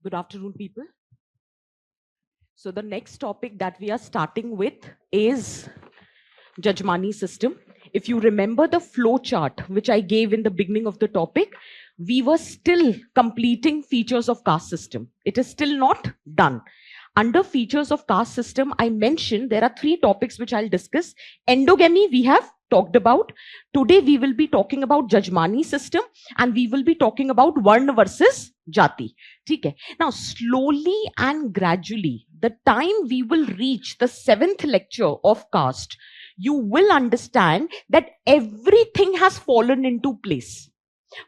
Good afternoon, people. So the next topic that we are starting with is Jajmani system. If you remember the flow chart which I gave in the beginning of the topic, we were still completing features of caste system. It is still not done. Under features of caste system, I mentioned there are 3 topics which I'll discuss. Endogamy, we have talked about. Today, we will be talking about Jajmani system and we will be talking about Varna versus Jati. Okay. Now, slowly and gradually, the time we will reach the 7th lecture of caste, you will understand that everything has fallen into place.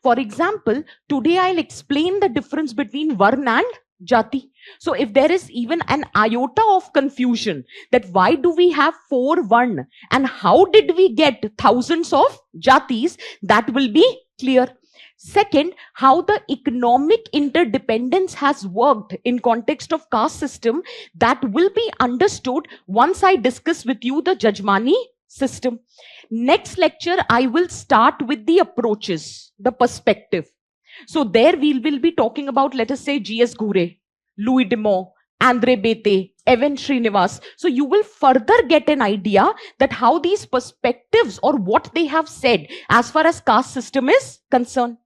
For example, today I'll explain the difference between Varna and Jati. So if there is even an iota of confusion that why do we have 4 Varna and how did we get thousands of Jatis, that will be clear. Second, how the economic interdependence has worked in context of caste system, that will be understood once I discuss with you the Jajmani system. Next lecture, I will start with the approaches, the perspective. So there we will be talking about, let us say, G.S. Ghurye, Louis Dumont, Andre Bete, Evan Srinivas. So you will further get an idea that how these perspectives or what they have said as far as caste system is concerned.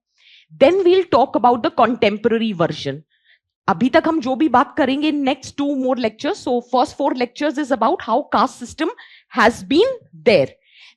Then we'll talk about the contemporary version. अभी तक हम जो भी बात करेंगे in next 2 more lectures. So first 4 lectures is about how caste system has been there.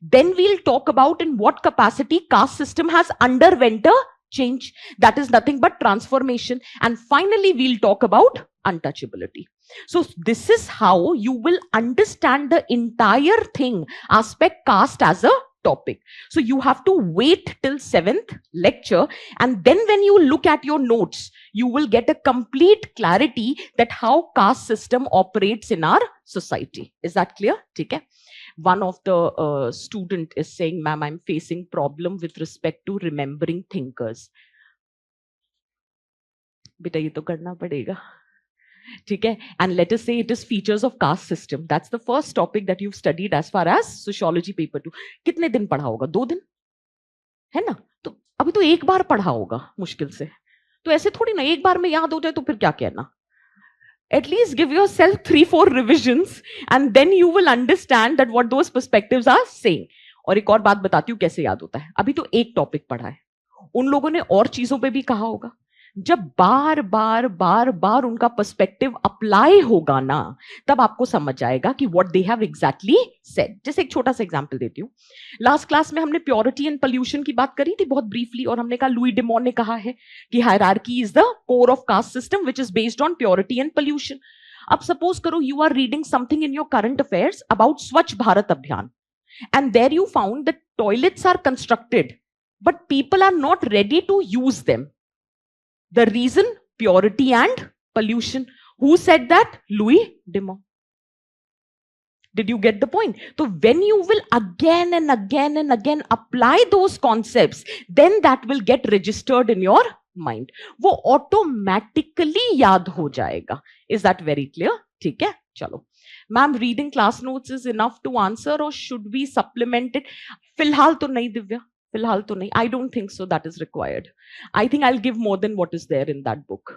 Then we'll talk about in what capacity caste system has underwent a change. That is nothing but transformation. And finally, we'll talk about untouchability. So this is how you will understand the entire thing, aspect caste as a topic. So you have to wait till 7th lecture, and then when you look at your notes, you will get a complete clarity that how caste system operates in our society. Is that clear? Okay. One of the student is saying, ma'am, I'm facing problem with respect to remembering thinkers. Beta ye to karna padega. Okay. And let us say it is features of caste system. That's the first topic that you've studied as far as sociology paper 2. कितने दिन पढ़ा होगा? 2 दिन? है ना? तो अभी तो एक बार पढ़ा होगा मुश्किल से. तो ऐसे थोड़ी ना एक बार में याद हो जाए तो फिर क्या कहना? At least give yourself 3-4 revisions and then you will understand that what those perspectives are saying. और एक और बात बताती हूँ कैसे याद होता है. अभी तो एक टॉपिक पढ़ा है. उन लोगों ने और चीजों पे भी कहा होगा. जब बार बार उनका पर्सपेक्टिव अप्लाई होगा ना, तब आपको समझ आएगा कि what they have exactly said. जैसे एक छोटा सा एग्जांपल देती हूँ. लास्ट क्लास में हमने प्योरिटी एंड पोल्यूशन की बात करी थी बहुत ब्रीफली, और हमने कहा लुई डिमॉन ने कहा है कि hierarchy is the core of caste system which is based on purity and pollution. अब सपोज करो you are reading something in your current affairs about Swachh Bharat Abhiyan, and there you found that toilets are constructed but people are not ready to use them. The reason, purity and pollution. Who said that? Louis Dumont. Did you get the point? So when you will again and again apply those concepts, then that will get registered in your mind. वो automatically याद हो जाएगा. Is that very clear? ठीक है? चलो. Ma'am, reading class notes is enough to answer or should we supplement it? फिलहाल तो नहीं दिव्या. फिलहाल तो नहीं. I don't think so that is required. I think I'll give more than what is there in that book.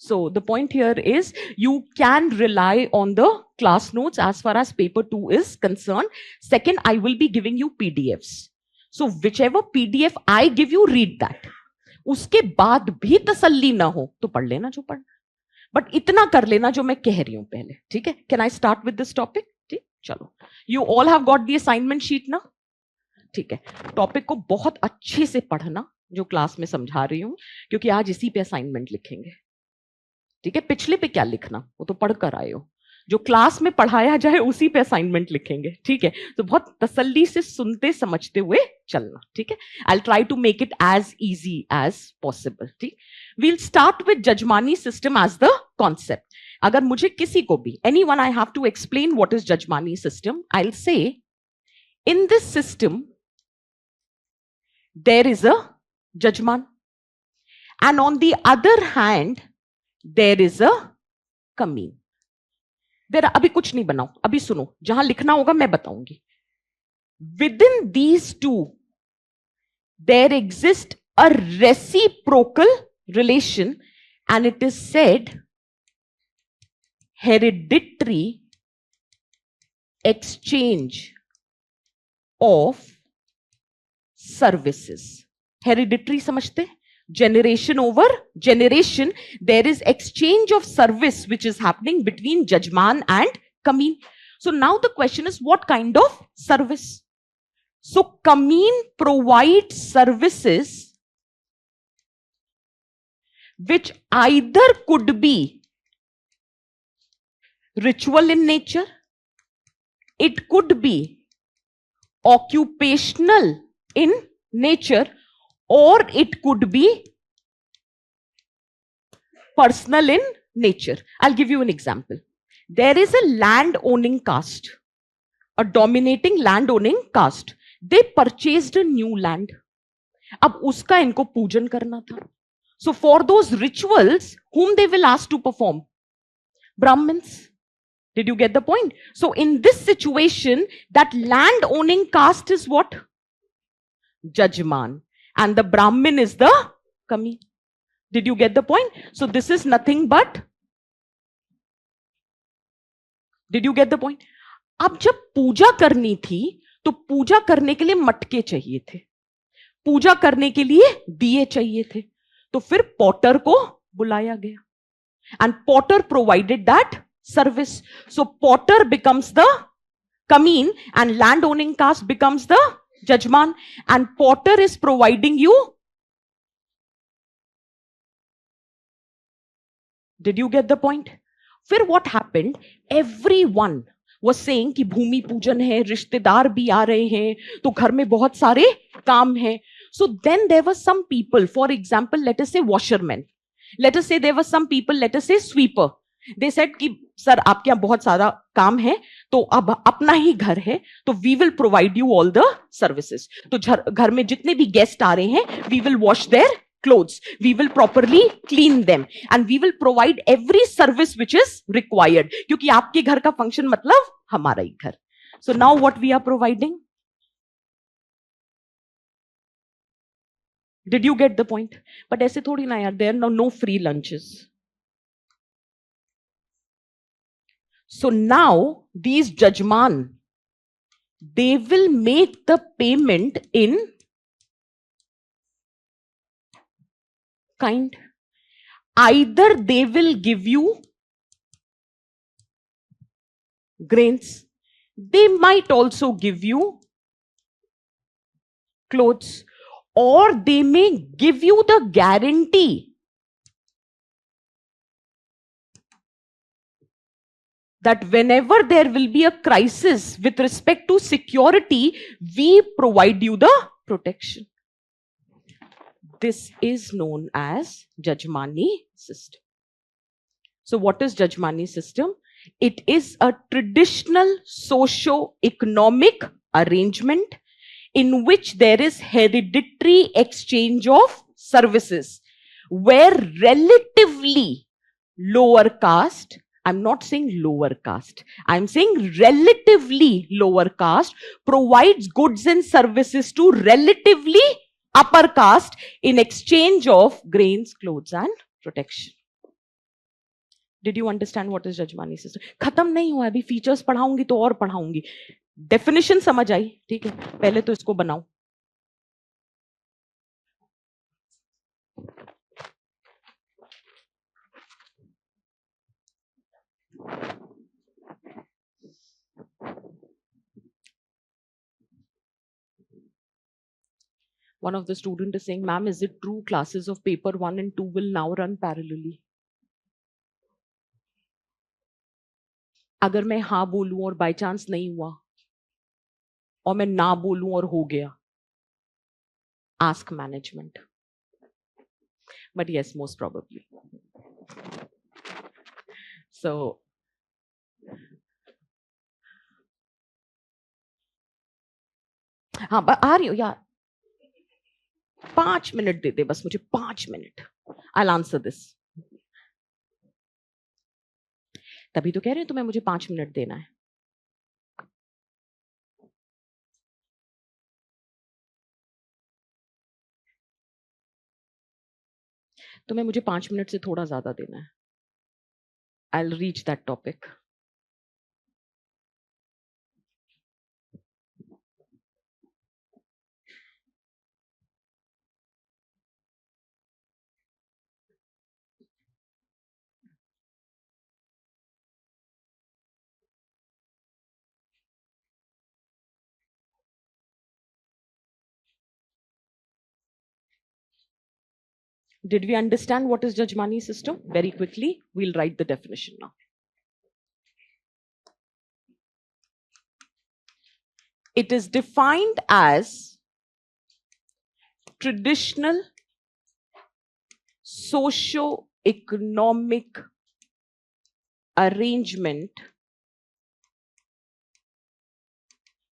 So the point here is you can rely on the class notes as far as paper 2 is concerned. Second, I will be giving you PDFs. So whichever PDF I give you, read that. उसके बाद भी तसल्ली ना हो तो पढ़ लेना जो पढ़ना, बट इतना कर लेना जो मैं कह रही हूं पहले. ठीक है? Can I start with this topic? ठीक, चलो. You all have got the assignment sheet ना? ठीक है. टॉपिक को बहुत अच्छे से पढ़ना जो क्लास में समझा रही हूं, क्योंकि आज इसी पे असाइनमेंट लिखेंगे. ठीक है? पिछले पे क्या लिखना, वो तो पढ़कर आए हो. जो क्लास में पढ़ाया जाए उसी पे असाइनमेंट लिखेंगे. ठीक है? तो बहुत तसल्ली से सुनते समझते हुए चलना. ठीक है? I will try to make it as easy as possible. ठीक, we'll start with jajmani system as the concept. अगर मुझे किसी को भी anyone I have to explain what is jajmani system, I will say in this system there is a judgment, and on the other hand there is a कमीन. अभी कुछ नहीं बनाओ, अभी सुनो, जहां लिखना होगा मैं बताऊंगी. within these two, there exists a reciprocal relation, and it is said hereditary exchange of services. Hereditary समझते? Generation over generation, there is exchange of service which is happening between Jajman and Kameen. So now the question is, what kind of service? So Kameen provides services which either could be ritual in nature, it could be occupational in nature, or it could be personal in nature. I'll give you an example. There is a land owning caste, a dominating land owning caste. They purchased a new land. अब उसका इनको पूजन करना था. So for those rituals, whom they will ask to perform? Brahmins. Did you get the point? So in this situation, that land owning caste is what? Jajman. And the Brahmin is the Kami. Did you get the point? So this is nothing but. Did you get the point? अब जब पूजा करनी थी तो पूजा करने के लिए मटके चाहिए थे, पूजा करने के लिए दिए चाहिए थे, तो फिर पॉटर को बुलाया गया and Potter provided that service. So potter becomes the Kameen and land owning caste becomes the Jajman, and potter is providing you. Did you get the point? फिर what happened? Everyone was saying कि भूमि पूजन है, रिश्तेदार भी आ रहे हैं, तो घर में बहुत सारे काम हैं. So then there were some people, for example, let us say washermen. Let us say there were some people, let us say sweeper. They said कि सर आपके यहाँ बहुत सारा काम है, तो अब अपना ही घर है, तो we will provide you all the services. तो घर में जितने भी गेस्ट आ रहे हैं, we will wash their clothes, we will properly clean them, and we will provide every service which is required, क्योंकि आपके घर का फंक्शन मतलब हमारा ही घर. So now what we are providing? Did you get the point? But ऐसे थोड़ी ना यार, there are no free lunches. So now these Jajman, they will make the payment in kind. Either they will give you grains, they might also give you clothes, or they may give you the guarantee that whenever there will be a crisis with respect to security, we provide you the protection. This is known as Jajmani system. So what is Jajmani system? It is a traditional socio-economic arrangement in which there is hereditary exchange of services, where relatively lower caste, I'm not saying lower caste, I'm saying relatively lower caste provides goods and services to relatively upper caste in exchange of grains, clothes and protection. Did you understand what is Jajmani system? खत्म नहीं हुआ, अभी features पढ़ाऊंगी तो और पढ़ाऊंगी. Definition समझ आई? ठीक है, पहले तो इसको बनाओ. One of the students is saying, ma'am, is it true classes of paper 1 and 2 will now run parallelly? अगर मैं हाँ बोलूं और बाय चांस नहीं हुआ, और मैं ना बोलूं और हो गया, ask management. But yes, most probably. So हाँ, आ रही हो यार, 5 मिनट दे दे बस मुझे, 5 मिनट. I'll answer this. तभी तो कह रही हूं तुम्हें, मुझे 5 मिनट देना है. तुम्हें मुझे 5 मिनट से थोड़ा ज्यादा देना है. I'll reach that topic. Did we understand what is Jajmani system? Very quickly, we'll write the definition now. It is defined as traditional socio-economic arrangement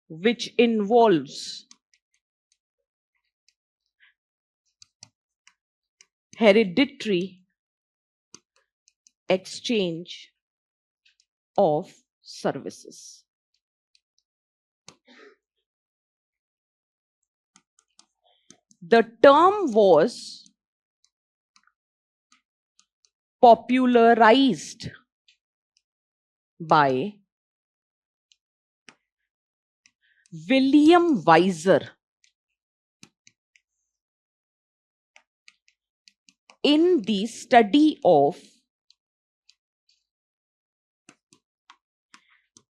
which involves hereditary exchange of services. The term was popularized by William Weiser in the study of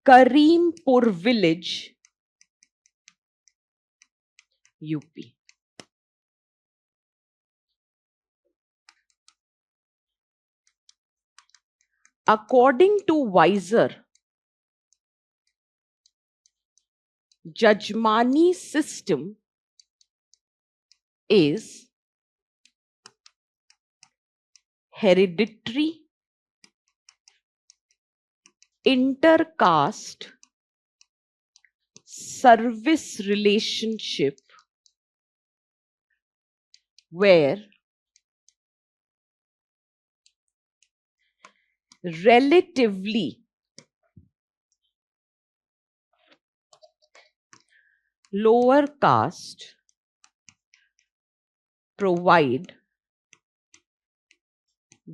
Karimpur village, UP. According to Weiser, Jajmani system is hereditary, intercaste service relationship where relatively lower caste provide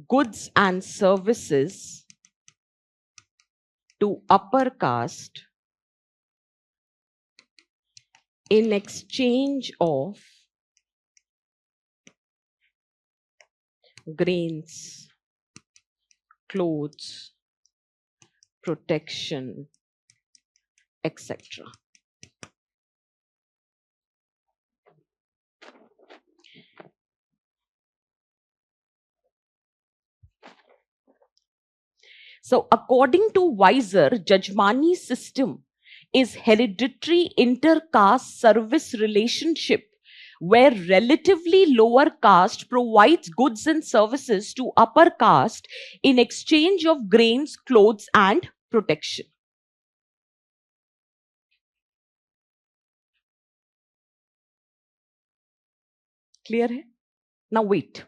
goods and services to upper caste in exchange of grains, clothes, protection, etc. So according to Weiser, Jajmani system is hereditary intercaste service relationship where relatively lower caste provides goods and services to upper caste in exchange of grains, clothes, and protection. Clear hai? Now wait.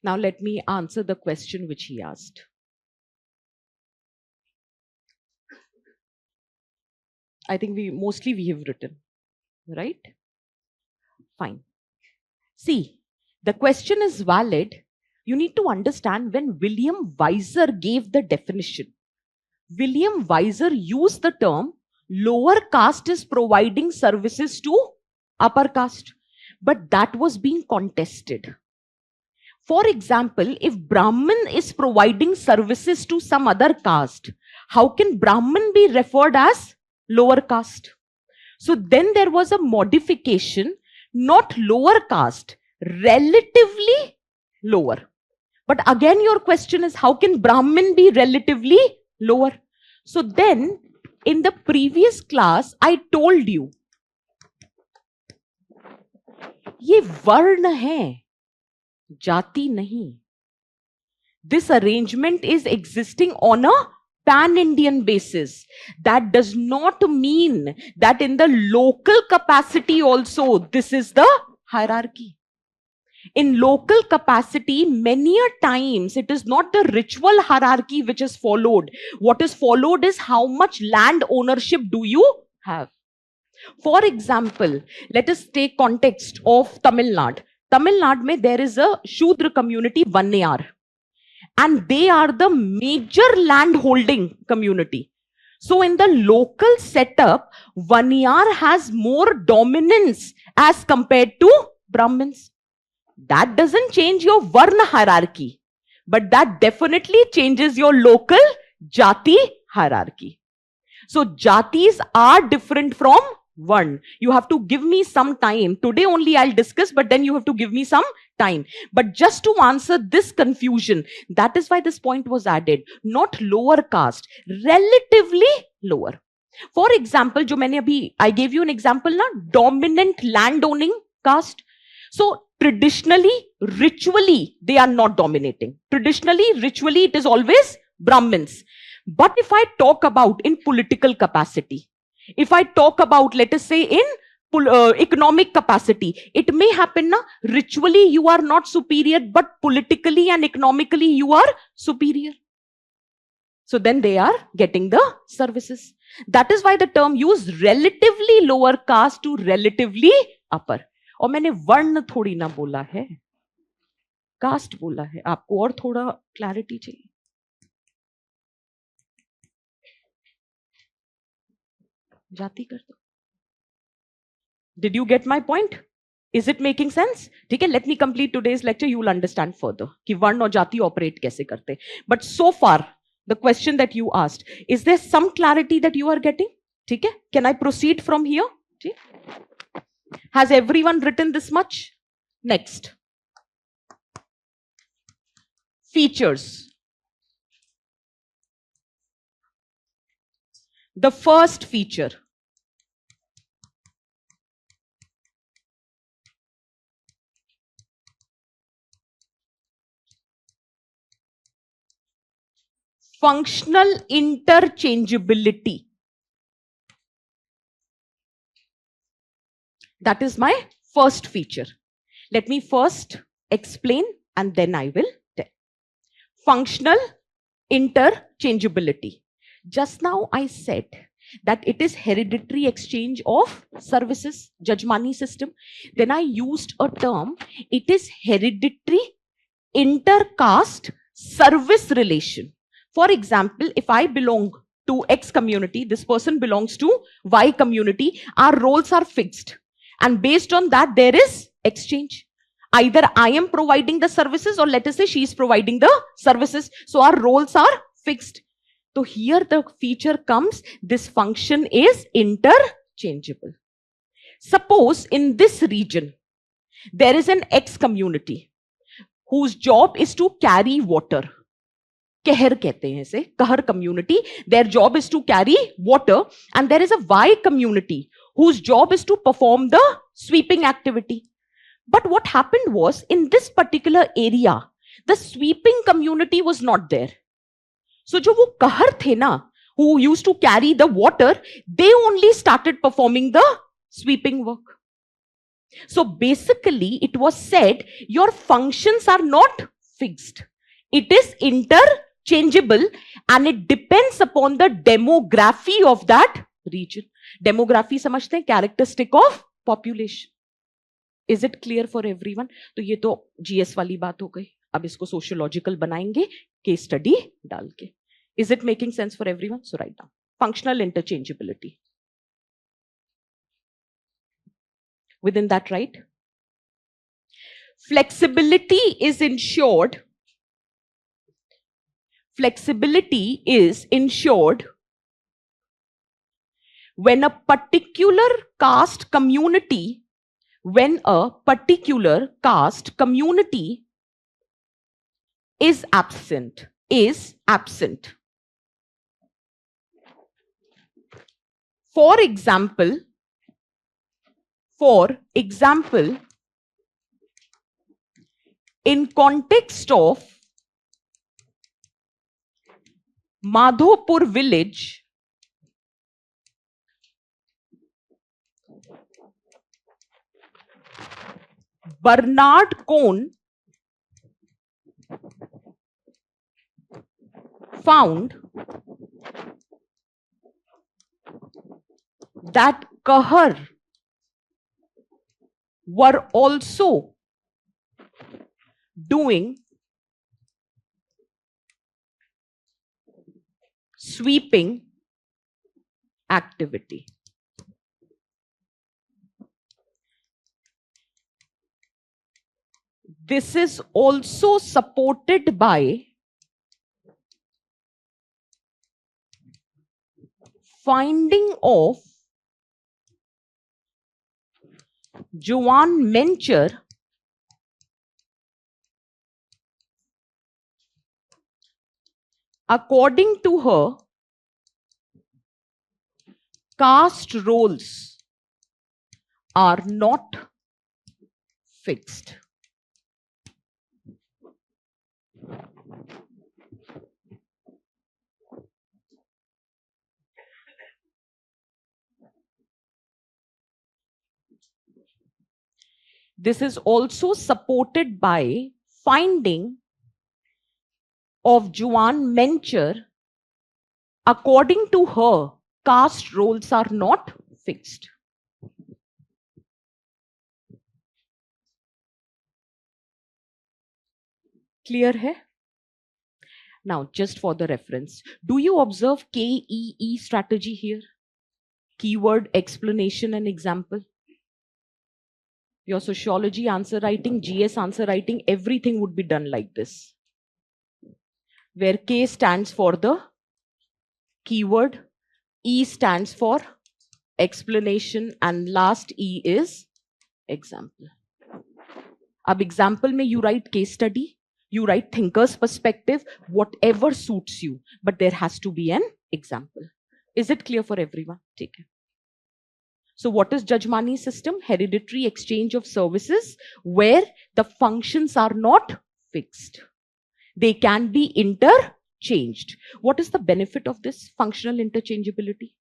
Now let me answer the question which he asked. I think we have written, right? Fine. See, the question is valid. You need to understand when William Weiser gave the definition. William Weiser used the term lower caste is providing services to upper caste, but that was being contested. For example, if Brahmin is providing services to some other caste, how can Brahmin be referred as lower caste? So then there was a modification, not lower caste, relatively lower. But again, your question is, how can Brahmin be relatively lower? So then, in the previous class, I told you, ये वर्ण है. जाति नहीं. This arrangement is existing on a pan-Indian basis. That does not mean that in the local capacity also this is the hierarchy. In local capacity, many a times it is not the ritual hierarchy which is followed. What is followed is how much land ownership do you have. For example, let us take context of Tamil Nadu. Tamil Nadu mein there is a Shudra community, Vanniyar, and they are the major land holding community. So in the local setup, Vanniyar has more dominance as compared to Brahmins. That doesn't change your Varna hierarchy, but that definitely changes your local Jati hierarchy. So Jatis are different from Varna. You have to give me some time. Today only I'll discuss, but then you have to give me some time. But just to answer this confusion, that is why this point was added. Not lower caste, relatively lower. For example, I gave you an example na, dominant landowning caste. So traditionally, ritually, they are not dominating. Traditionally, ritually, it is always Brahmins. But if I talk about in political capacity, if I talk about, let us say, in economic capacity, it may happen na, ritually you are not superior, but politically and economically you are superior. So then they are getting the services. That is why the term used relatively lower caste to relatively upper. और मैंने वर्ण थोड़ी ना बोला है, cast बोला है. आपको और थोड़ा क्लैरिटी चाहिए. जाति कर दो. Did you get my point? Is it making sense? ठीक है, let me complete today's lecture. You will understand further कि वर्ण और जाति ऑपरेट कैसे करते. But so far, the question that you asked, is there some clarity that you are getting? ठीक है, can I proceed from here? ठीक. Has everyone written this much? Next. Features. The first feature. Functional interchangeability. That is my first feature. Let me first explain and then I will tell. Functional interchangeability. Just now I said that it is hereditary exchange of services, Jajmani system. Then I used a term, it is hereditary intercaste service relation. For example, if I belong to X community, this person belongs to Y community, our roles are fixed. And based on that, there is exchange. Either I am providing the services or let us say she is providing the services. So our roles are fixed. So here the feature comes, this function is interchangeable. Suppose in this region, there is an X community whose job is to carry water. Keher kehte hain ise, Kahar community, their job is to carry water, and there is a Y community whose job is to perform the sweeping activity. But what happened was, in this particular area, the sweeping community was not there. So jo wo Kahar the na, who used to carry the water, they only started performing the sweeping work. So basically, it was said, your functions are not fixed. It is interchangeable and it depends upon the demography of that region. Demography समझते हैं, characteristic of population. Is it clear for everyone? तो ये तो GS वाली बात हो गई. अब इसको sociological बनाएंगे case study डाल के. Is it making sense for everyone? So write down. Functional interchangeability. Within that, right? Flexibility is ensured. Flexibility is ensured when a particular caste community, is absent. For example, In context of Madhopur village, Bernard Cohn found that Kahar were also doing sweeping activity. This is also supported by finding of Joan Mencher according to her caste roles are not fixed. This is also supported by finding of Joan Mencher. According to her, caste roles are not fixed. Clear hai? Now, just for the reference, do you observe KEE strategy here? Keyword, explanation, and example. Your sociology answer writing, GS answer writing, everything would be done like this. Where K stands for the keyword, E stands for explanation, and last E is example. Ab example mein you write case study, you write thinker's perspective, whatever suits you, but there has to be an example. Is it clear for everyone? Take it. So what is Jajmani system? Hereditary exchange of services where the functions are not fixed. They can be interchanged. What is the benefit of this functional interchangeability?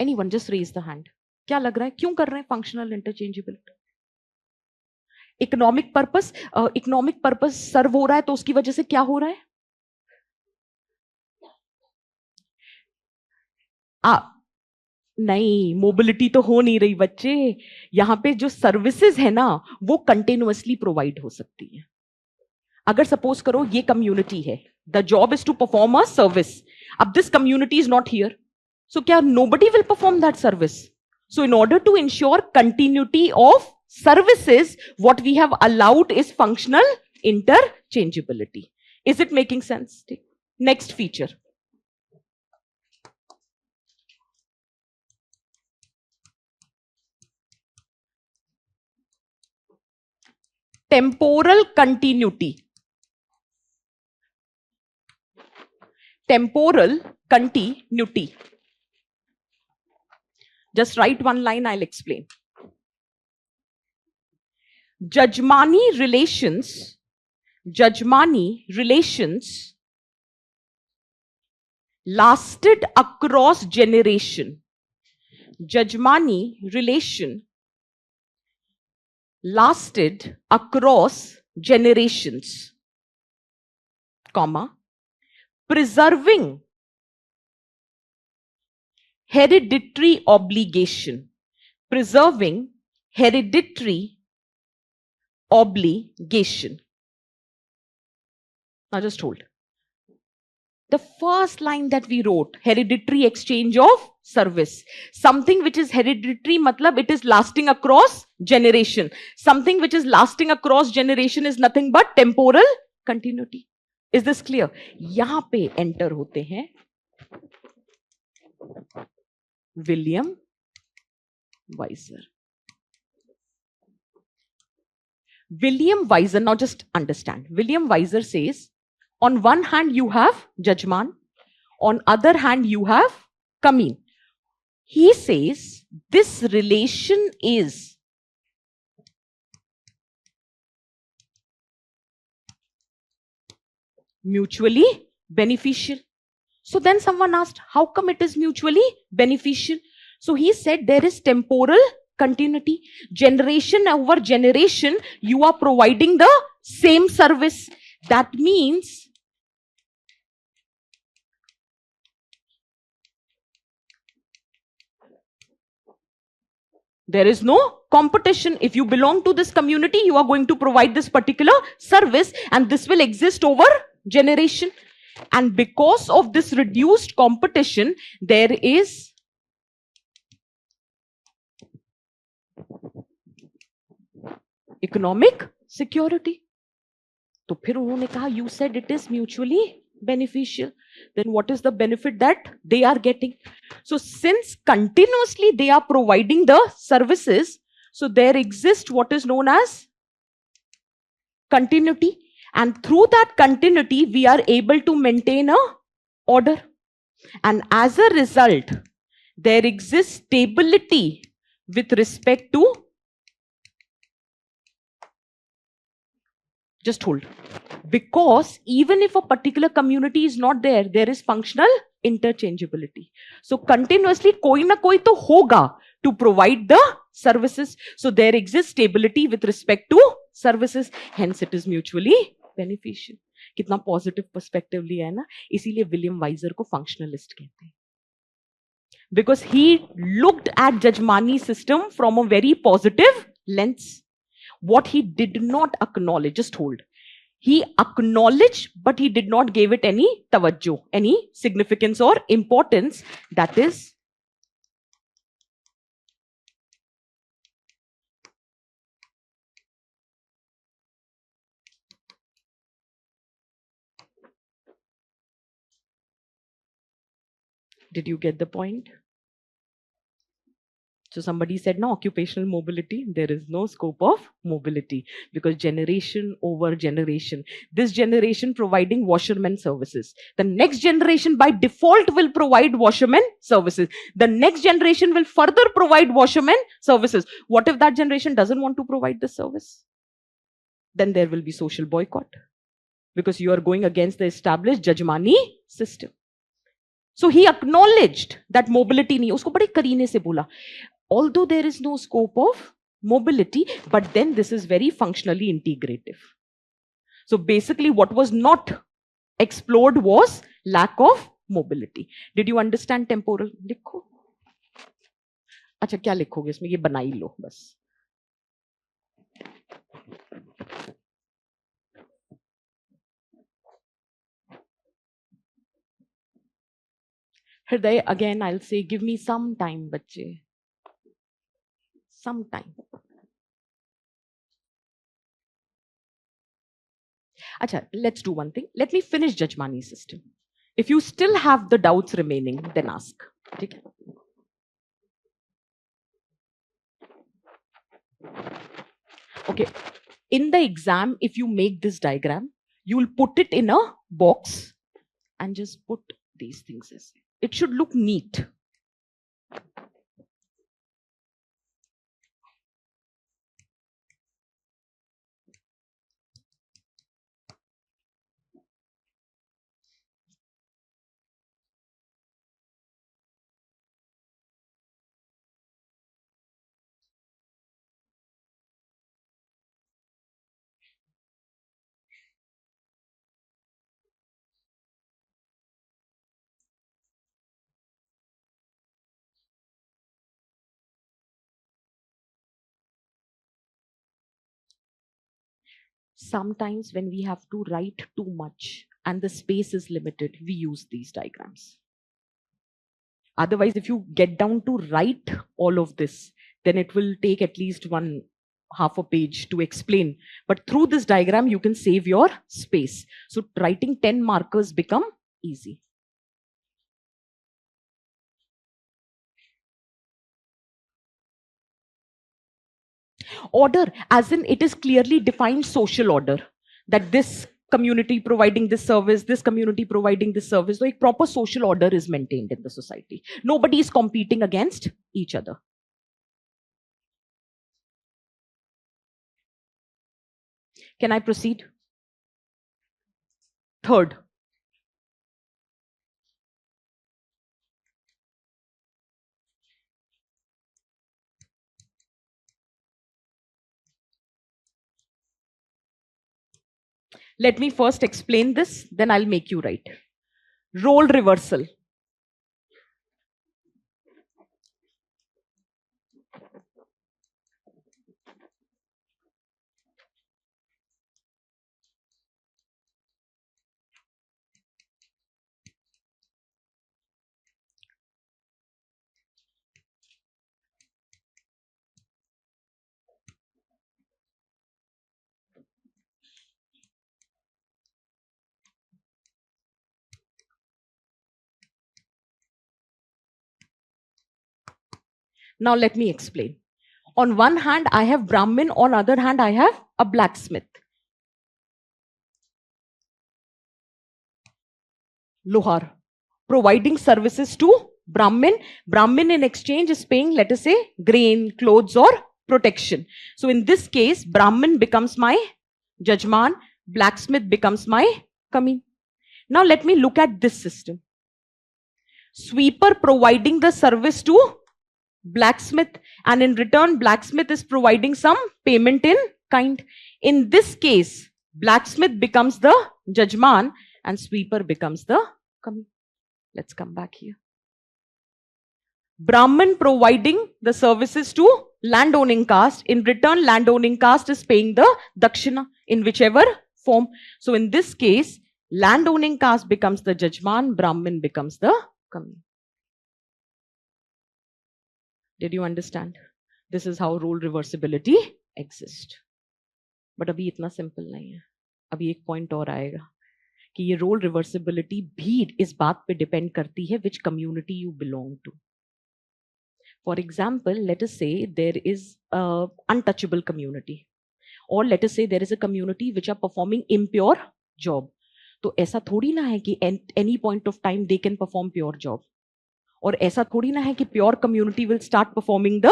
Anyone just raise the hand. क्या लग रहा है? क्यों कर रहे हैं functional interchangeability? Economic purpose serve हो रहा है तो उसकी वजह से क्या हो रहा है? नहीं, मोबिलिटी तो हो नहीं रही बच्चे. यहां पे जो सर्विसेज है ना वो कंटिन्यूअसली प्रोवाइड हो सकती है. अगर सपोज करो ये कम्युनिटी है, the job is to perform a service. अब this community is not here, so क्या nobody will perform that service? So in order to ensure continuity of services, what we have allowed is functional interchangeability. Is it making sense? Next feature, temporal continuity. Temporal continuity. Just write one line, I'll explain. Jajmani relations lasted across generation. Jajmani relation lasted across generations, comma, preserving hereditary obligation. Preserving hereditary obligation. Now just hold. The first line that we wrote, hereditary exchange of service. Something which is hereditary, matlab it is lasting across generation. Something which is lasting across generation is nothing but temporal continuity. Is this clear? Yahan pe enter hote hain William Weiser. William Weiser, now just understand. William Weiser says, on one hand you have Jajman, on other hand you have Kameen. He says this relation is mutually beneficial. So then someone asked, how come it is mutually beneficial? So he said there is temporal continuity. Generation over generation, you are providing the same service. That means there is no competition. If you belong to this community, you are going to provide this particular service, and this will exist over generation. And because of this reduced competition, there is economic security. तो फिर उन्होंने कहा, you said it is mutually beneficial. Then what is the benefit that they are getting? So since continuously they are providing the services, so there exists what is known as continuity. And through that continuity, we are able to maintain a order. And as a result, there exists stability with respect to, just hold, because even if a particular community is not there, there is functional interchangeability. So continuously koi na koi to hoga to provide the services. So there exists stability with respect to services, hence it is mutually beneficial. कितना positive perspective लिया है ना, इसीलिए William visor को functionalist कहते हैं. Because he looked at Jajmani system from a very positive lens. What he did not acknowledge, just hold, he acknowledged, but he did not give it any tawajjuh, any significance or importance. That is, did you get the point? So somebody said, no, occupational mobility, there is no scope of mobility, because generation over generation, this generation providing washerman services, the next generation by default will provide washerman services, the next generation will further provide washerman services. What if that generation doesn't want to provide this service? Then there will be social boycott, because you are going against the established Jajmani system. So he acknowledged that mobility nahi, usko bade kareene se bola, although there is no scope of mobility, but then this is very functionally integrative. So basically what was not explored was lack of mobility. Did you understand temporal? लिखो. अच्छा क्या लिखोगे इसमें, ये बना ही लो बस. Hriday, again I'll say, give me some time, बच्चे. Some time. Acha, let's do one thing. Let me finish Jajmani system. If you still have the doubts remaining, then ask. Okay? Okay. In the exam, if you make this diagram, you will put it in a box and just put these things as it should look neat. Sometimes when we have to write too much and the space is limited, we use these diagrams. Otherwise, if you get down to write all of this, then it will take at least half a page to explain. But through this diagram, you can save your space. So writing 10 markers become easy. Order, as in it is clearly defined social order, that this community providing this service, this community providing this service. So a proper social order is maintained in the society. Nobody is competing against each other. Can I proceed? Third, let me first explain this, then I'll make you write. Role reversal. Now let me explain. On one hand, I have Brahmin, on other hand, I have a blacksmith. Lohar, providing services to Brahmin. Brahmin in exchange is paying, let us say, grain, clothes, or protection. So in this case, Brahmin becomes my Jajman, blacksmith becomes my Kami. Now let me look at this system. Sweeper providing the service to blacksmith, and in return, blacksmith is providing some payment in kind. In this case, blacksmith becomes the Jajman and sweeper becomes the Kami. Let's come back here. Brahmin providing the services to landowning caste. In return, landowning caste is paying the Dakshina in whichever form. So in this case, landowning caste becomes the Jajman, Brahmin becomes the Kami. Did you understand? This is how role reversibility exists. But अभी इतना simple नहीं है. अभी एक point और आएगा कि ये role reversibility भी इस बात पे depend करती है which community you belong to. For example, let us say there is a untouchable community, or let us say there is a community which are performing impure job. तो ऐसा थोड़ी ना है कि any point of time they can perform pure job. और ऐसा थोड़ी ना है कि pure community will start performing the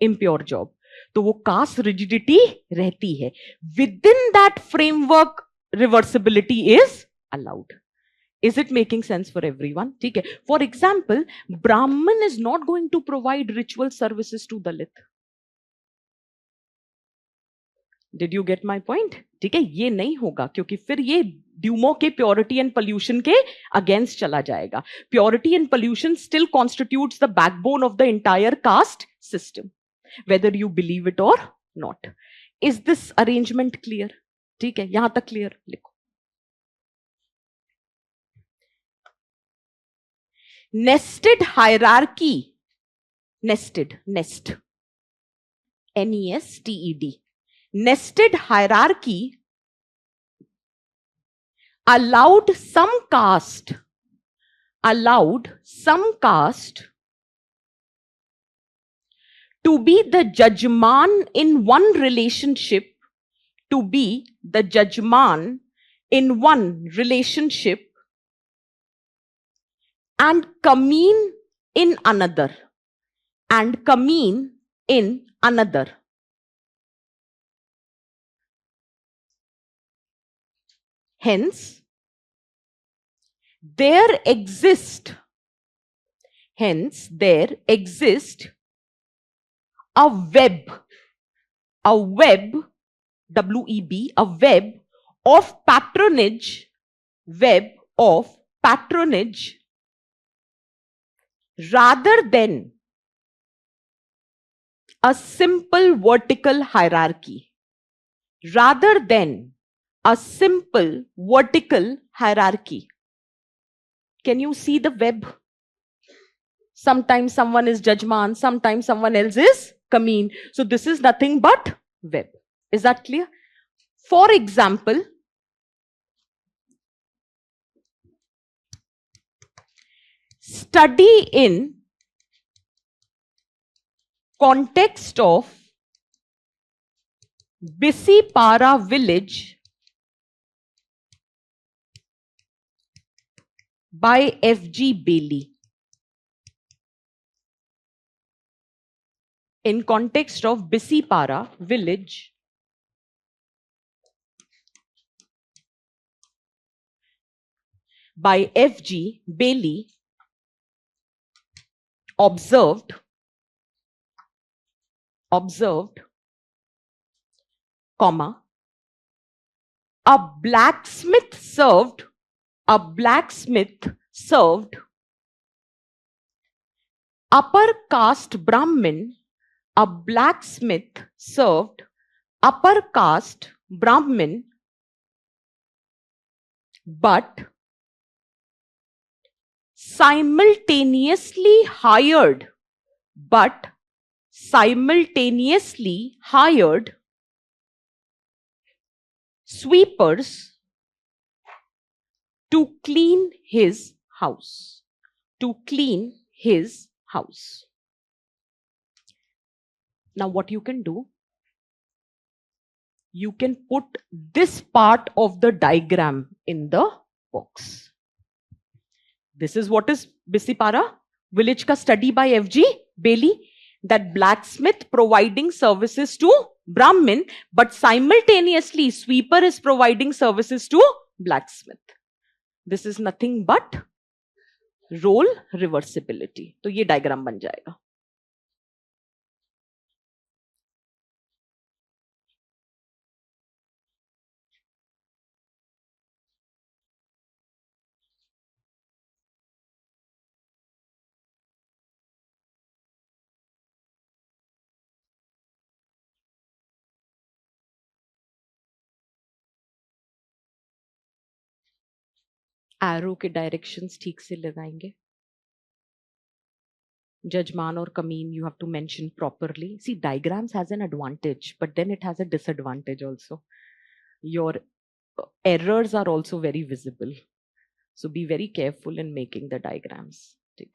impure job. तो वो कास्ट रिजिडिटी रहती है. Within that framework reversibility is allowed. Is it making sense for everyone? ठीक है. For example, Brahmin is not going to provide ritual services to Dalit. Did you get my point? ठीक है, ये नहीं होगा क्योंकि फिर ये ड्यूमो के प्योरिटी एंड पोल्यूशन के अगेंस्ट चला जाएगा. Purity and pollution still constitutes the backbone of the entire caste system, whether you believe it और not. Is this arrangement clear? ठीक है, यहां तक क्लियर? लिखो. Nested hierarchy. Nested, nest, NESTED. Nested hierarchy allowed some caste to be the judgeman in one relationship, and Kameen in another. Hence, there exists a web, WEB, a web of patronage, rather than a simple vertical hierarchy. Can you see the web? Sometimes someone is Jajman, sometimes someone else is Kameen. So this is nothing but web. Is that clear? For example, study in context of Bisipara village by F.G. Bailey. In context of Bisipara village by F.G. Bailey observed, comma, a blacksmith served upper caste Brahmin, a blacksmith served upper caste Brahmin, but simultaneously hired sweepers to clean his house. Now what you can do, you can put this part of the diagram in the box. This is what is Bisipara village ka study by F.G. Bailey, that blacksmith providing services to Brahmin, but simultaneously sweeper is providing services to blacksmith. This is nothing but role reversibility. तो ये diagram बन जाएगा. Arrow के directions ठीक से लगाएंगे. Jajman or Kameen, you have to mention properly. See, diagrams has an advantage, but then it has a disadvantage also. Your errors are also very visible. So be very careful in making the diagrams. Okay.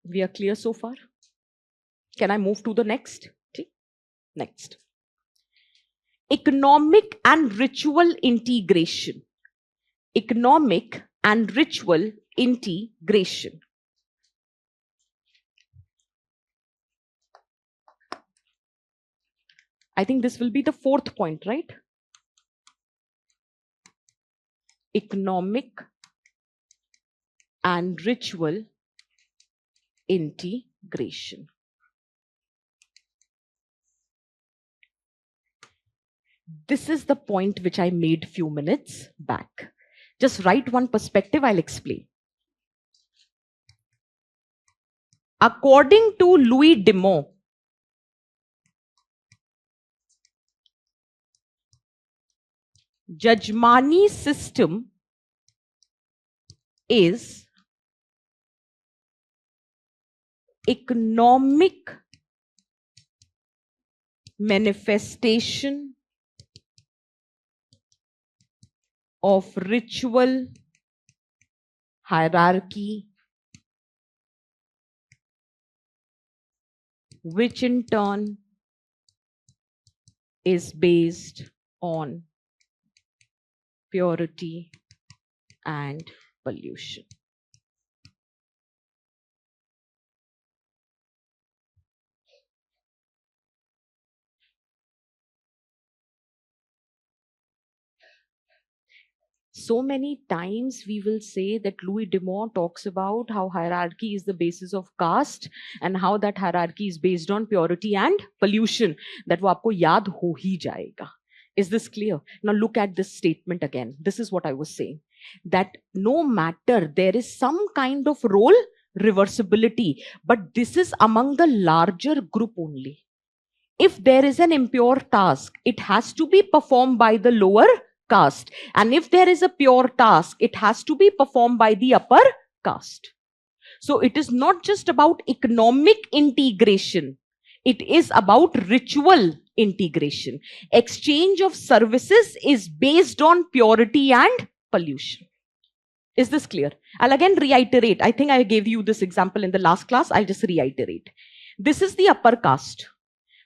We are clear so far? Can I move to the next? Okay. Next. Economic and ritual integration. Economic and ritual integration. I think this will be the fourth point, right? Economic and ritual integration. This is the point which I made few minutes back. Just write one perspective, I'll explain. According to Louis Dumont, Jajmani system is economic manifestation of ritual hierarchy, which in turn is based on purity and pollution. So many times we will say that Louis Dumont talks about how hierarchy is the basis of caste and how that hierarchy is based on purity and pollution. That wo aapko yaad ho hi jayega. Is this clear? Now look at this statement again. This is what I was saying. That no matter, there is some kind of role reversibility, but this is among the larger group only. If there is an impure task, it has to be performed by the lower caste. And if there is a pure task, it has to be performed by the upper caste. So it is not just about economic integration. It is about ritual integration. Exchange of services is based on purity and pollution. Is this clear? I'll again reiterate. I think I gave you this example in the last class. I'll just reiterate. This is the upper caste.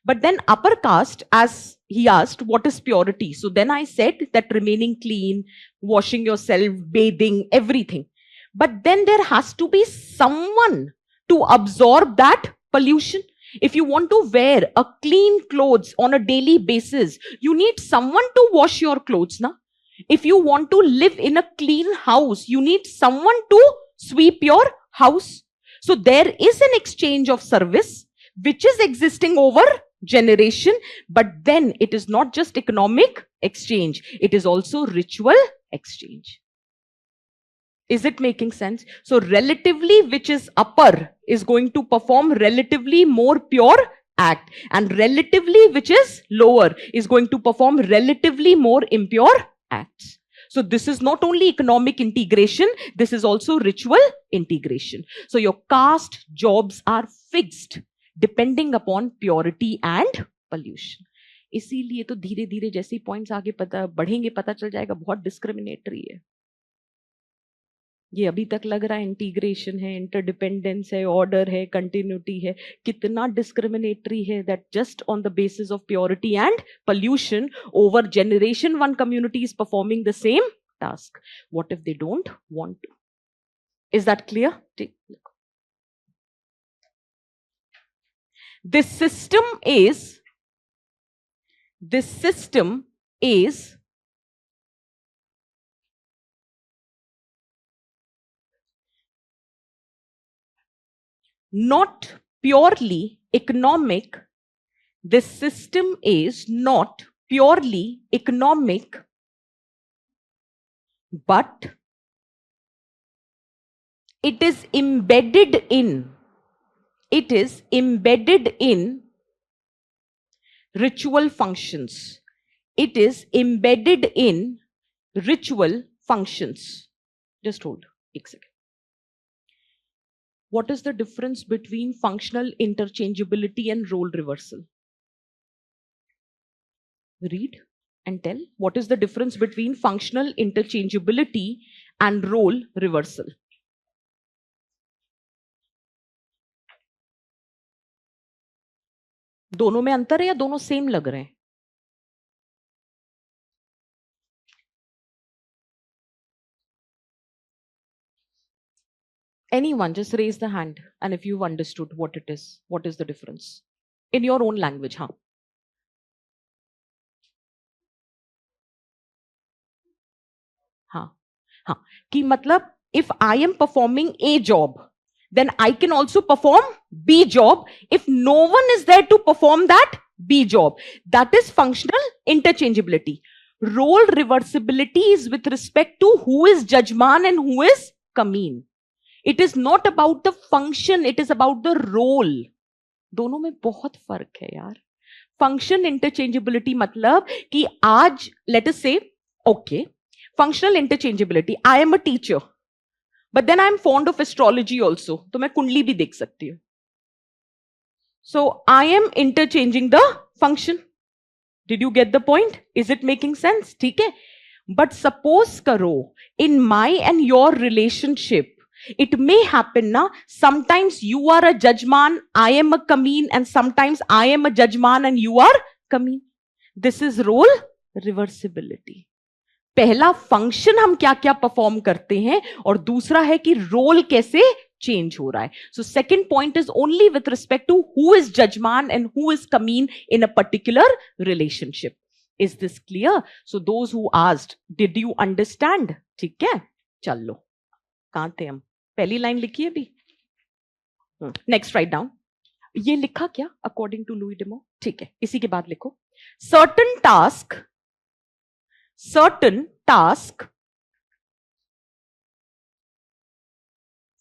But then upper caste, as he asked, what is purity? So then I said that remaining clean, washing yourself, bathing, everything. But then there has to be someone to absorb that pollution. If you want to wear a clean clothes on a daily basis, you need someone to wash your clothes, na? If you want to live in a clean house, you need someone to sweep your house. So there is an exchange of service which is existing over generation, but then it is not just economic exchange, it is also ritual exchange. Is it making sense? So relatively, which is upper, is going to perform relatively more pure act, and relatively, which is lower, is going to perform relatively more impure acts. So this is not only economic integration, this is also ritual integration. So your caste jobs are fixed depending upon purity and pollution. इसीलिए तो धीरे धीरे जैसे points आगे पता बढ़ेंगे पता चल जाएगा बहुत डिस्क्रिमिनेटरी है. ये अभी तक लग रहा है इंटीग्रेशन है, इंटरडिपेंडेंस है, ऑर्डर है, कंटिन्यूटी है, कितना डिस्क्रिमिनेटरी है that just on the basis of purity and pollution over generation one community is performing the same task. What if they don't want to? Is that clear? This system is not purely economic. This system is not purely economic, but it is embedded in ritual functions. It is embedded in ritual functions. Just hold एक second. What is the difference between functional interchangeability and role reversal? Read and tell. What is the difference between functional interchangeability and role reversal? दोनों में अंतर है या दोनों same लग रहे हैं? Anyone, just raise the hand, and if you've understood what it is, what is the difference in your own language? हाँ. हाँ, कि मतलब if I am performing a job, then I can also perform B job if no one is there to perform that B job. That is functional interchangeability. Role reversibility is with respect to who is Jajman and who is Kameen. It is not about the function, it is about the role. दोनों में बहुत फर्क है यार. Function interchangeability मतलब कि आज let us say, okay, functional interchangeability, I am a teacher, but then I am fond of astrology also. तो मैं कुंडली भी देख सकती हूँ. So I am interchanging the function. Did you get the point? Is it making sense? ठीक है. But suppose करो in my and your relationship, it may happen na, sometimes you are a judgeman, I am a Kameen, and sometimes I am a judgeman and you are Kameen. This is role reversibility. पहला function हम क्या क्या perform करते हैं और दूसरा है कि रोल कैसे चेंज हो रहा है. So second point is only with respect to who is jajman and who is kamin in a particular relationship. Is this clear? So those who asked, did you understand? ठीक है, चल लो. कहां थे हम? पहली लाइन लिखी है अभी. Next write down. ये लिखा क्या अकॉर्डिंग टू लुई डेमो? ठीक है, इसी के बाद लिखो certain task,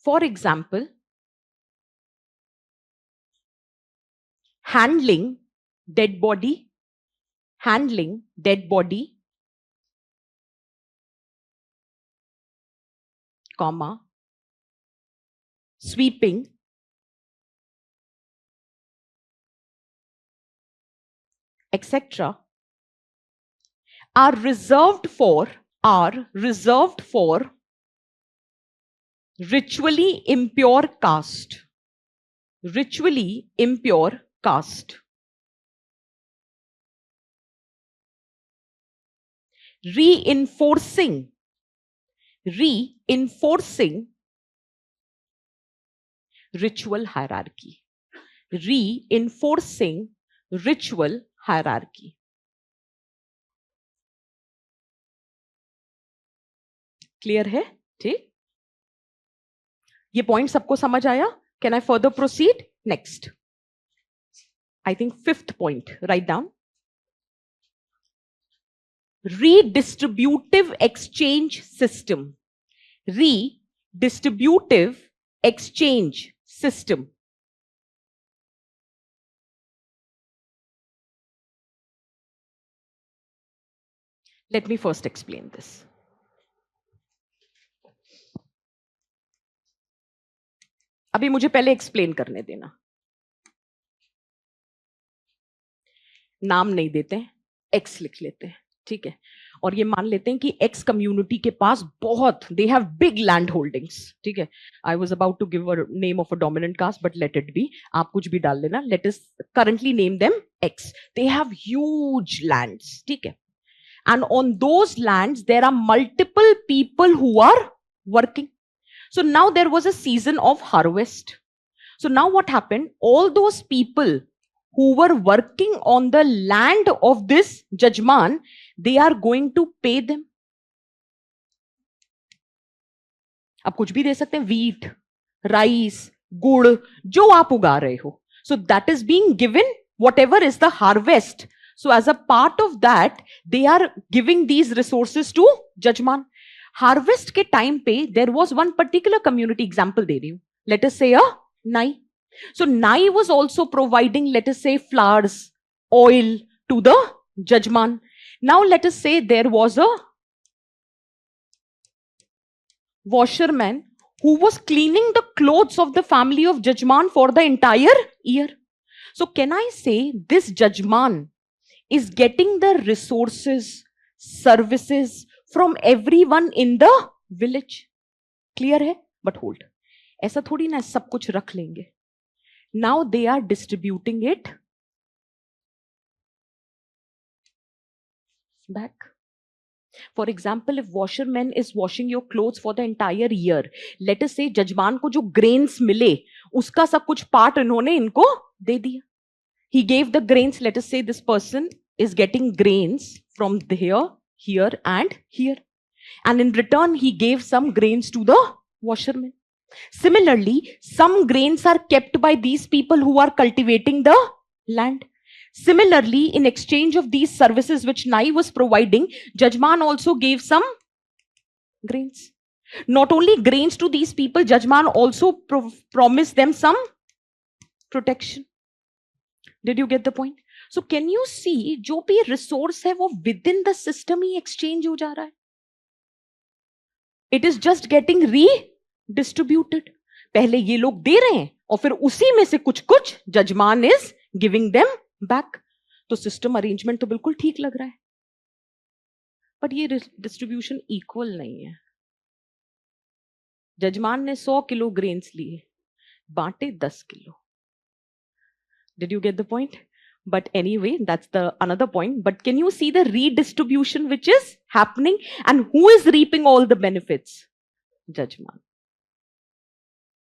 for example, handling dead body, comma, sweeping, etc. are reserved for ritually impure caste. reinforcing ritual hierarchy. Reinforcing ritual hierarchy. Clear है? ठीक, ये पॉइंट सबको समझ आया? Can I further proceed? Next, I think 5th point, write down. Redistributive exchange system. Redistributive exchange system. Let me first explain this. अभी मुझे पहले explain करने देना. नाम नहीं देते हैं, एक्स लिख लेते हैं, ठीक है? और ये मान लेते हैं कि एक्स कम्युनिटी के पास बहुत, they have big land holdings, ठीक है? I was about to give a name of a dominant caste, but let it be, आप कुछ भी डाल लेना. Let us currently name them x. They have huge lands, ठीक है? And on those lands there are multiple people who are working. So now there was a season of harvest. So now what happened? All those people who were working on the land of this Jajman, they are going to pay them. आप कुछ भी दे सकते हैं, wheat, rice, गुड़, जो आप उगा रहे हो. So that is being given, whatever is the harvest. So as a part of that, they are giving these resources to Jajman. Harvest के time पे there was one particular community, example दे रही हूँ. Let us say a Nai. So Nai was also providing, let us say, flowers, oil to the Jajman. Now let us say there was a washerman who was cleaning the clothes of the family of Jajman for the entire year. So can I say this Jajman is getting the resources, services from everyone in the village? Clear है? But hold. ऐसा थोड़ी ना सब कुछ रख लेंगे. Now they are distributing it back. For example, if washerman is washing your clothes for the entire year, let us say Jajman को जो grains मिले, उसका सब कुछ part इन्होंने इनको दे दिया. He gave the grains. Let us say this person is getting grains from here, here, and here. And in return, he gave some grains to the washerman. Similarly, some grains are kept by these people who are cultivating the land. Similarly, in exchange of these services which Nai was providing, Jajman also gave some grains. Not only grains to these people, Jajman also promised them some protection. Did you get the point? So can you see, जो भी resource है वो within the system he exchange हो जा रहा है. It is just getting redistributed. पहले ये लोग दे रहे हैं और फिर उसी में से कुछ कुछ Jajman is giving them back. तो system arrangement तो बिल्कुल ठीक लग रहा है. But ये distribution equal नहीं है. Jajman ने 100 किलो grains लिए, बांटे 10 kilo. Did you get the point? But anyway, that's the another point. But can you see the redistribution which is happening? And who is reaping all the benefits? Jajman.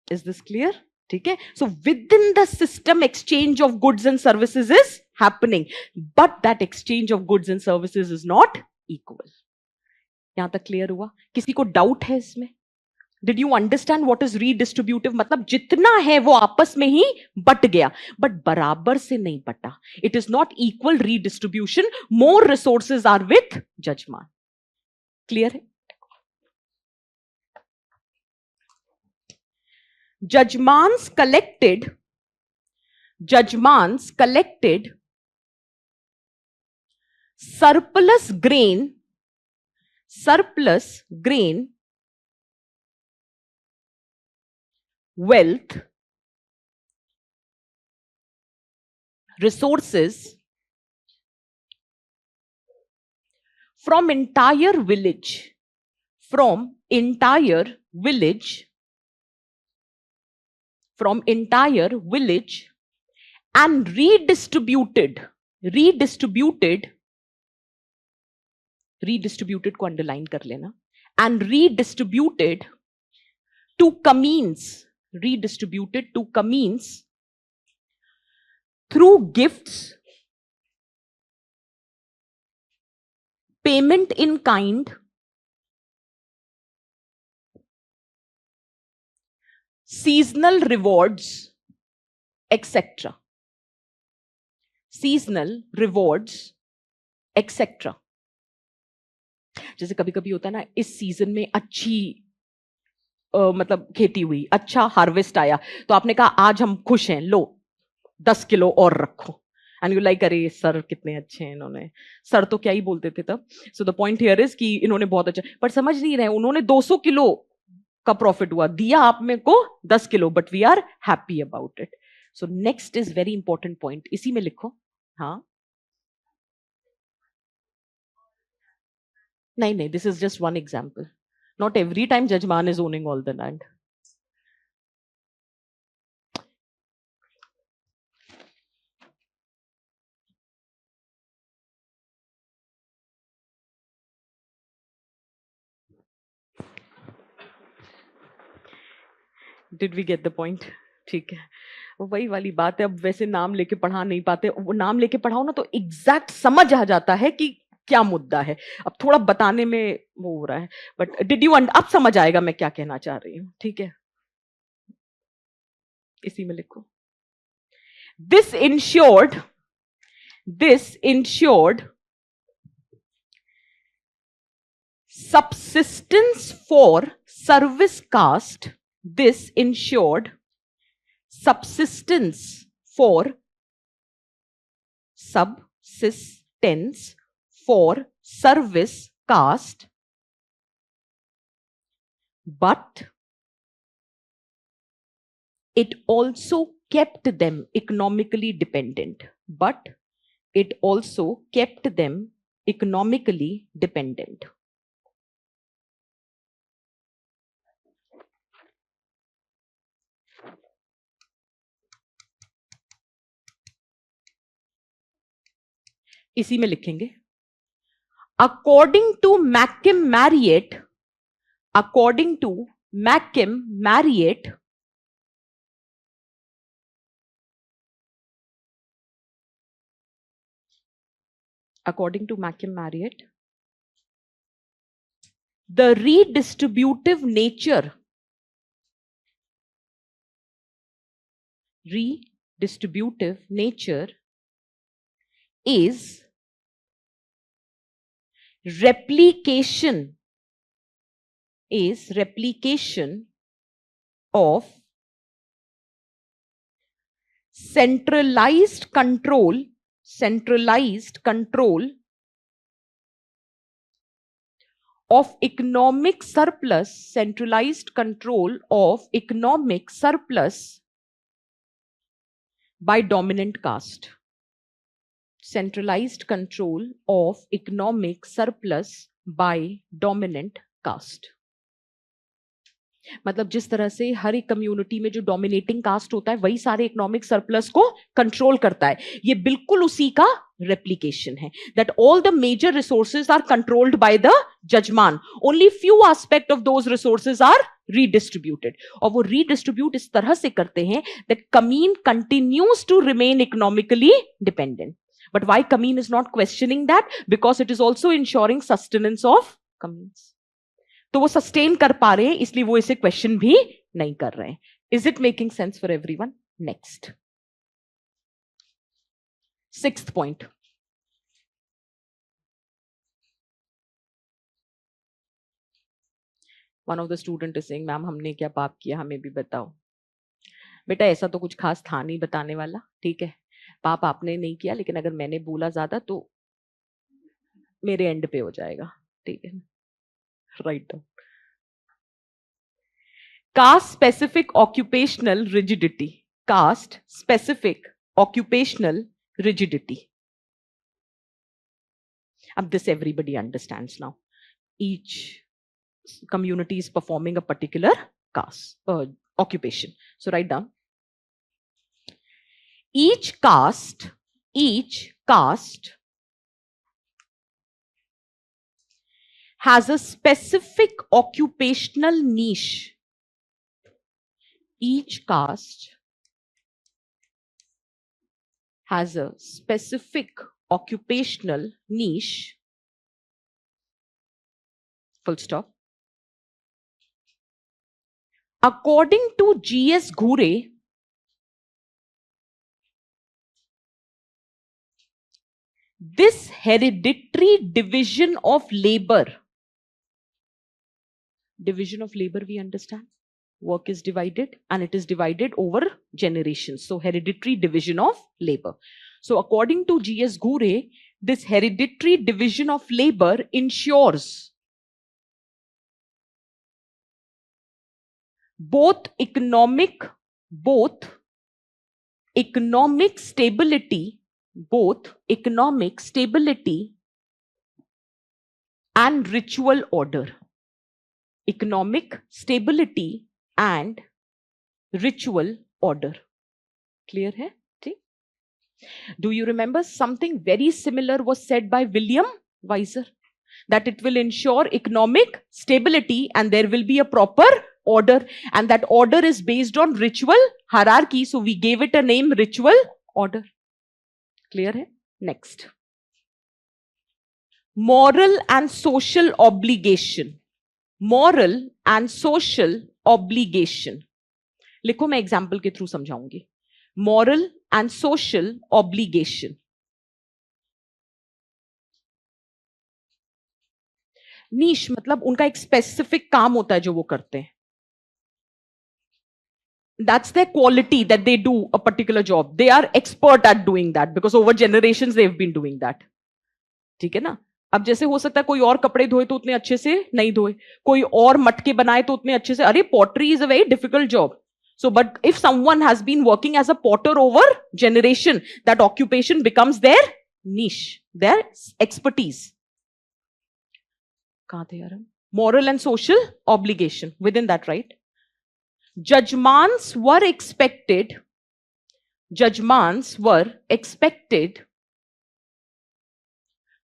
Is this clear? Okay. So within the system, exchange of goods and services is happening. But that exchange of goods and services is not equal. यहाँ तक clear हुआ? किसी को doubt है इसमें? Did you understand what is redistributive? मतलब जितना है वो आपस में ही बट गया, बट बराबर से नहीं बटा. It is not equal redistribution. More resources are with Jajman. Clear है? Jajman's collected surplus grain, wealth, resources from entire village, and redistributed redistributed को अंडरलाइन कर लेना. And redistributed to kamins, redistributed to kamins through gifts, payment in kind, seasonal rewards, etc. Seasonal rewards, etc. जैसे कभी कभी होता है ना, इस सीजन में अच्छी मतलब खेती हुई, अच्छा हार्वेस्ट आया, तो आपने कहा आज हम खुश हैं, लो 10 किलो और रखो. एंड यू लाइक, अरे सर कितने अच्छे हैं इन्होंने. सर तो क्या ही बोलते थे तब. So the point here is कि इन्होंने बहुत अच्छा, पर समझ नहीं रहे, उन्होंने 200 किलो का प्रॉफिट हुआ, दिया आप में को 10 किलो, but we are happy about it. So next is very important point, इसी में लिखो. हाँ, नहीं, this is just one example. Not every time jajman is owning all the land. Did we get the point? ठीक है, वही वाली बात है. अब वैसे नाम लेके पढ़ा नहीं पाते, वो नाम लेके पढ़ाओ ना तो एग्जैक्ट समझ आ जाता है कि क्या मुद्दा है. अब थोड़ा बताने में वो हो रहा है, बट डिड यू, अब समझ आएगा मैं क्या कहना चाह रही हूँ. ठीक है, इसी में लिखो. This insured subsistence for service caste. This ensured subsistence for service caste, but it also kept them economically dependent. इसी में लिखेंगे. According to Mackim Marriott, according to Mackim Marriott, the redistributive nature is replication of centralized control of economic surplus, by dominant caste. Centralized control of economic surplus by dominant caste. मतलब जिस तरह से हर एक community में जो dominating cast होता है वही सारे इकोनॉमिक सरप्लस को कंट्रोल करता है, ये बिल्कुल उसी का रेप्लिकेशन है. That all the major resources are controlled by the jajman, only few aspect of those resources are redistributed. और वो रीडिस्ट्रीब्यूट इस तरह से करते हैं that kamin continues to remain economically dependent. But why kamin is not questioning that? Because it is also ensuring sustenance of kamins. तो वो sustain कर पा रहे हैं, इसलिए वो इसे क्वेश्चन भी नहीं कर रहे हैं. Is it making sense for everyone? Next, 6th point. One of the student is saying, ma'am हमने क्या पाप किया, हमें भी बताओ. बेटा ऐसा तो कुछ खास था नहीं बताने वाला. ठीक है, पाप आपने नहीं किया, लेकिन अगर मैंने बोला ज्यादा तो मेरे एंड पे हो जाएगा. ठीक है, write down. Caste specific occupational rigidity. Caste specific occupational rigidity. This everybody understands now. Each community is performing a particular caste occupation. So write down. Each caste has a specific occupational niche. Each caste has a specific occupational niche. Full stop. According to G.S. Ghure, this hereditary division of labor, we understand, work is divided and it is divided over generations. So hereditary division of labor. So according to G.S. Ghure, this hereditary division of labor ensures both economic stability and ritual order. Economic stability and ritual order. Clear hai? Do you remember something very similar was said by William Weiser? That it will ensure economic stability and there will be a proper order, and that order is based on ritual hierarchy. So we gave it a name, ritual order. Clear hai? Next. Moral and social obligation. Moral and social obligation. लिखो, मैं example के थ्रू समझाऊंगी. Moral and social obligation. नीश मतलब उनका एक specific काम होता है जो वो करते हैं. That's their quality, that they do a particular job. They are expert at doing that because over generations they've been doing that. ठीक है ना? अब जैसे हो सकता है कोई और कपड़े धोए तो उतने अच्छे से नहीं धोए, कोई और मटके बनाए तो उतने अच्छे से. अरे pottery is a very difficult job. So, but if someone has been working as a potter over generation, that occupation becomes their niche, their expertise. कहाँ थे यार? Moral and social obligation. Within that, right? Judgments were expected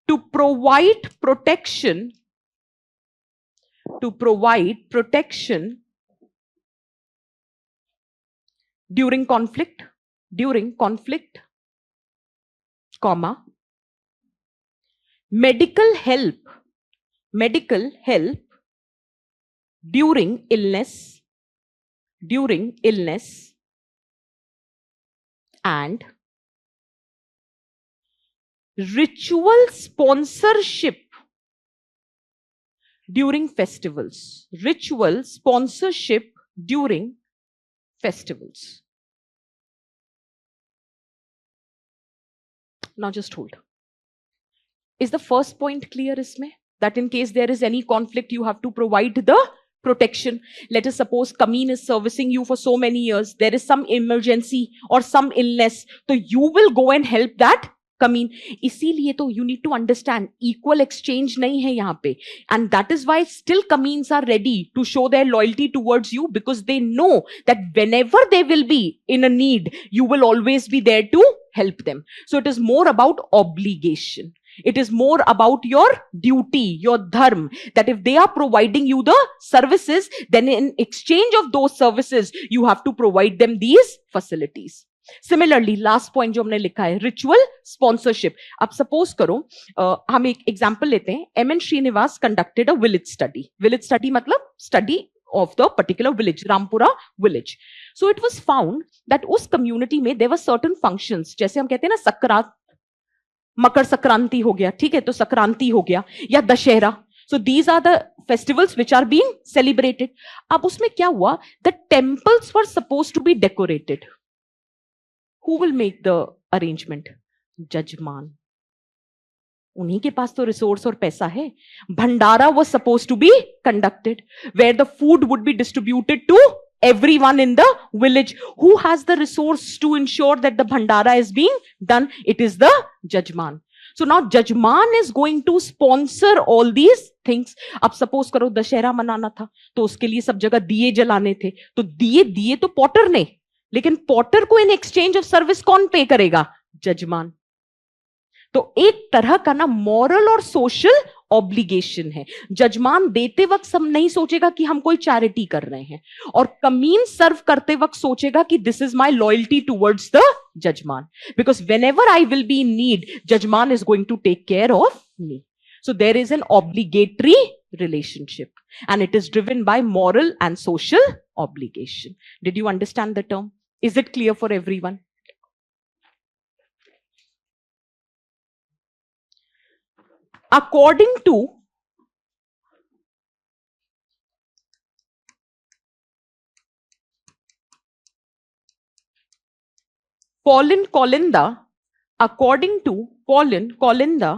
to provide protection during conflict, comma, medical help during illness, and ritual sponsorship during festivals. Now just hold. Is the first point clear isme? That in case there is any conflict, you have to provide the protection. Let us suppose Kameen is servicing you for so many years. There is some emergency or some illness. So you will go and help that Kameen. इसीलिए तो you need to understand equal exchange नहीं है यहाँ पे. And that is why still Kameens are ready to show their loyalty towards you, because they know that whenever they will be in a need, you will always be there to help them. So it is more about obligation. It is more about your duty, your dharma, that if they are providing you the services, then in exchange of those services, you have to provide them these facilities. Similarly, last point जो हमने लिखा है, ritual sponsorship. अब suppose करो, हम एक example लेते हैं. M.N. Srinivas conducted a village study. Village study मतलब study of the particular village, Rampura village. So it was found that उस community में there were certain functions, जैसे हम कहते हैं ना सक्रांत, मकर संक्रांति हो गया, ठीक है, तो संक्रांति हो गया, या Dussehra. So these are the festivals which are being celebrated. अब उसमें क्या हुआ? The temples were supposed to be decorated. Who will make the arrangement? Jajman. उन्हीं के पास तो रिसोर्स और पैसा है. भंडारा was supposed to be conducted, where the food would be distributed to everyone in the village. Who has the resource to ensure that the bhandara is being done? It is the Jajman. So now Jajman is going to sponsor all these things. अब suppose करो दशहरा मनाना था, तो उसके लिए सब जगह दिए जलाने थे, तो दिए तो पॉटर ने, लेकिन पॉटर को इन एक्सचेंज ऑफ सर्विस कौन पे करेगा? जजमान. तो एक तरह का ना मॉरल और सोशल ऑब्लिगेशन है। जजमान देते वक्त सब नहीं सोचेगा कि हम कोई चैरिटी कर रहे हैं, और कमीन सर्व करते वक्त सोचेगा कि this is my loyalty towards the jajman, because whenever I will be in need, jajman is going to take care of me. So there is an obligatory relationship, and it is driven by moral and social obligation. Did you understand the term? Is it clear for everyone? According to Pauline Colinda, according to Pauline Colinda,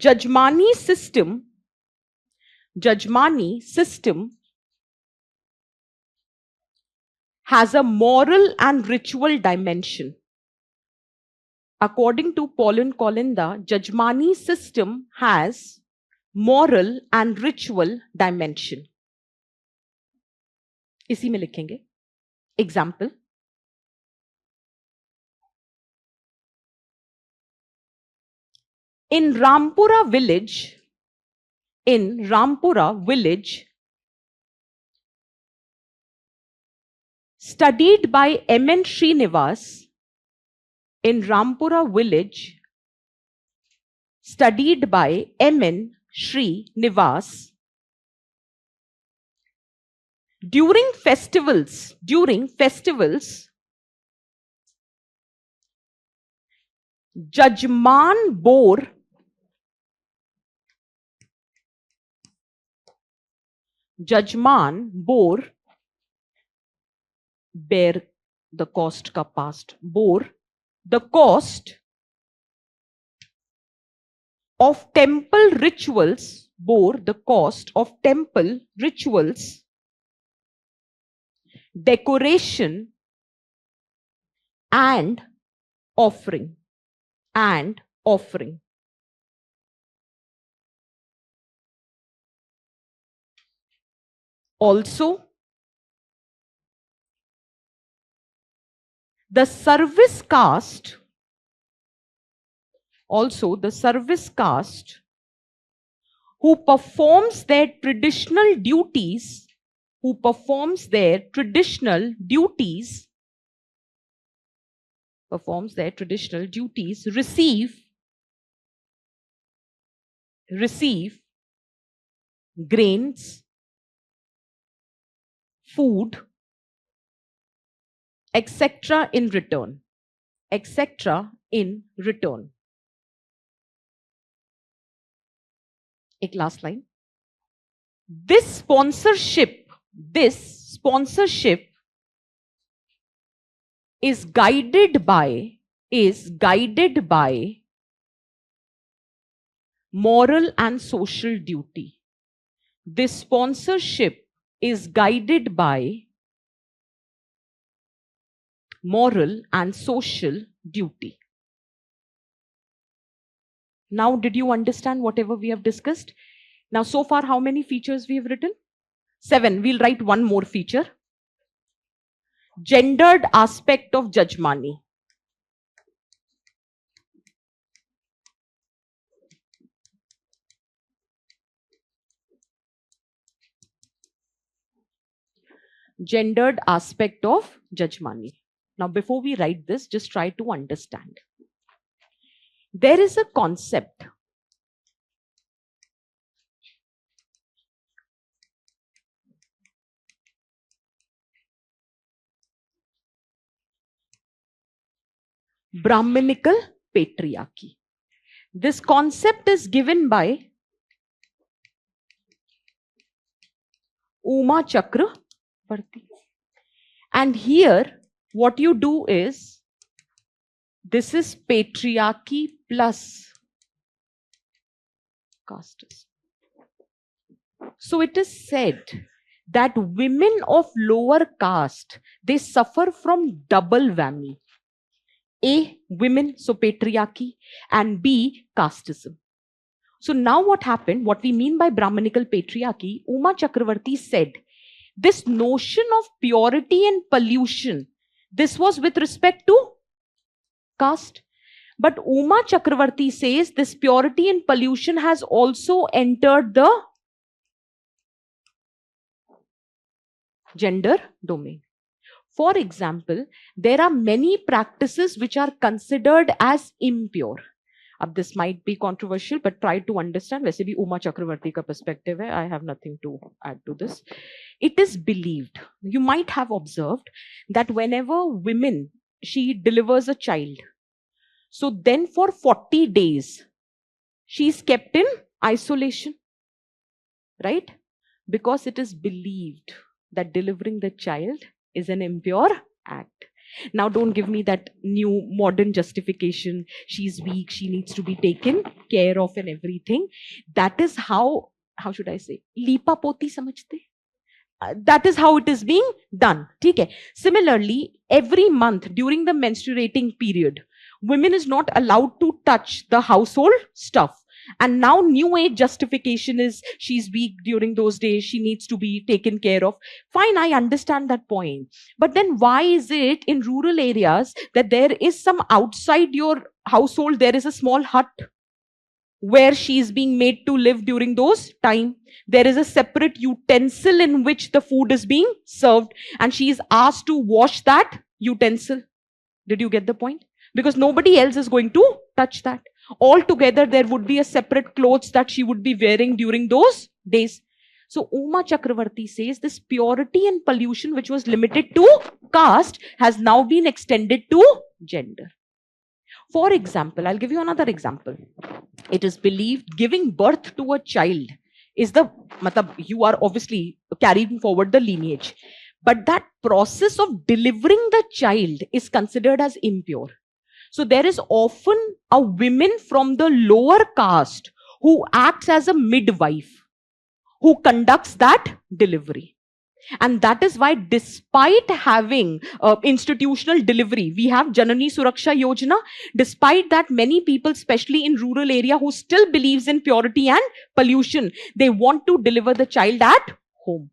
Jajmani system has a moral and ritual dimension. According to Pauline Colinda, Jajmani system has moral and ritual dimension. इसी में लिखेंगे. Example. In Rampura village, studied by M.N. Srinivas, in Rampura village, studied by M.N. Srinivas, during festivals, Jajman bore bear the cost ka past, bore the cost of temple rituals, decoration and offering. Also, the service caste who performs their traditional duties, receive grains, food, etc. in return. एक last line. This sponsorship is guided by moral and social duty. This sponsorship is guided by moral and social duty. Now, did you understand whatever we have discussed? Now, so far, how many features we have written? 7. We'll write one more feature. Gendered aspect of Jajmani. Gendered aspect of Jajmani. Now, before we write this, just try to understand. There is a concept Brahminical patriarchy. This concept is given by Uma Chakravarti. And here, what you do is, this is patriarchy plus castes. So it is said that women of lower caste, they suffer from double whammy. A, women, so patriarchy, and B, casteism. So now what happened, what we mean by Brahminical patriarchy, Uma Chakravarti said, this notion of purity and pollution, this was with respect to caste. But Uma Chakravarti says this purity and pollution has also entered the gender domain. For example, there are many practices which are considered as impure. अब this might be controversial, but try to understand. वैसे भी उमा चक्रवर्ती का perspective है. I have nothing to add to this. It is believed, you might have observed, that whenever she delivers a child, so then for 40 days, she is kept in isolation, right? Because it is believed that delivering the child is an impure act. Now, don't give me that new modern justification. She's weak, she needs to be taken care of and everything. That is how should I say? Lipa poti samajhte? That is how it is being done. Okay. Similarly, every month during the menstruating period, women is not allowed to touch the household stuff. And now new age justification is she's weak during those days, she needs to be taken care of. Fine, I understand that point. But then why is it in rural areas that there is some outside your household, there is a small hut where she is being made to live during those time? There is a separate utensil in which the food is being served, and she is asked to wash that utensil. Did you get the point? Because nobody else is going to touch that. Altogether, there would be a separate clothes that she would be wearing during those days. So Uma Chakravarti says this purity and pollution, which was limited to caste, has now been extended to gender. For example, I'll give you another example. It is believed giving birth to a child is you are obviously carrying forward the lineage. But that process of delivering the child is considered as impure. So there is often a woman from the lower caste who acts as a midwife, who conducts that delivery. And that is why, despite having institutional delivery, we have Janani Suraksha Yojana. Despite that, many people, especially in rural area, who still believes in purity and pollution, they want to deliver the child at home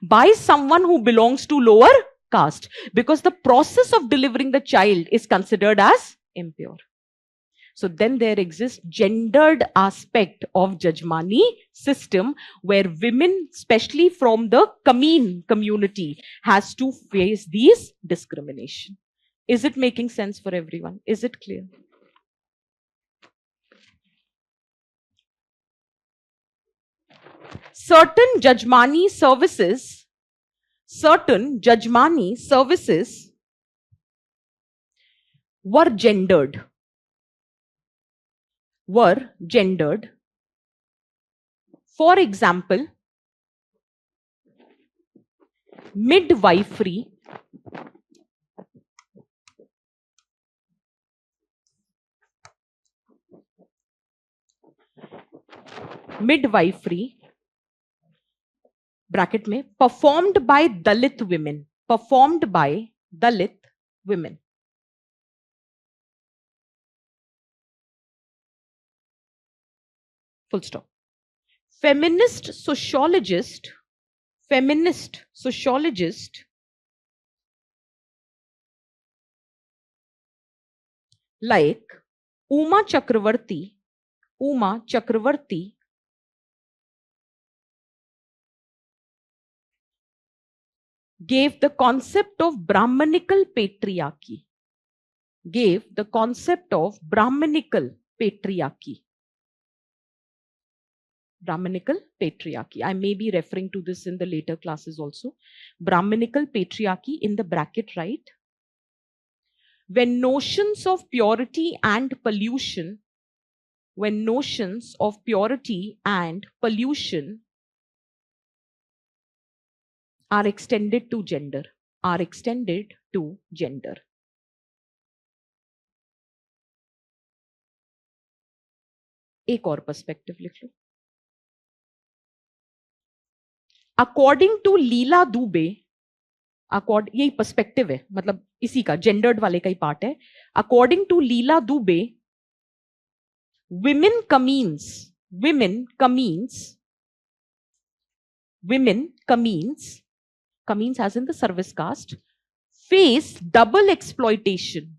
by someone who belongs to lower caste, because the process of delivering the child is considered as impure. So then there exists gendered aspect of Jajmani system, where women, especially from the Kameen community, has to face these discrimination. Is it making sense for everyone? Is it clear? Certain Jajmani services were gendered. For example, midwifery bracket में performed by Dalit women. Full stop. Feminist sociologist like Uma Chakravarti gave the concept of Brahmanical patriarchy. I may be referring to this in the later classes also. Brahmanical patriarchy, in the bracket, right? When notions of purity and pollution are extended to gender. एक और perspective लिख लो. According to Leela Dube, यही perspective है, मतलब इसी का gendered वाले का ही पार्ट है. According to Leela Dube, women Kamins as in the service caste, face double exploitation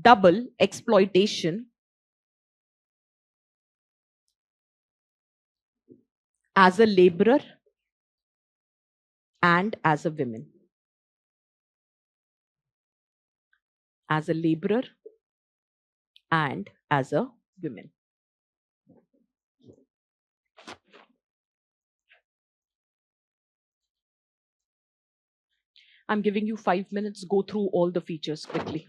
double exploitation as a laborer and as a woman. As a laborer and as a woman. I'm giving you 5 minutes. Go through all the features quickly.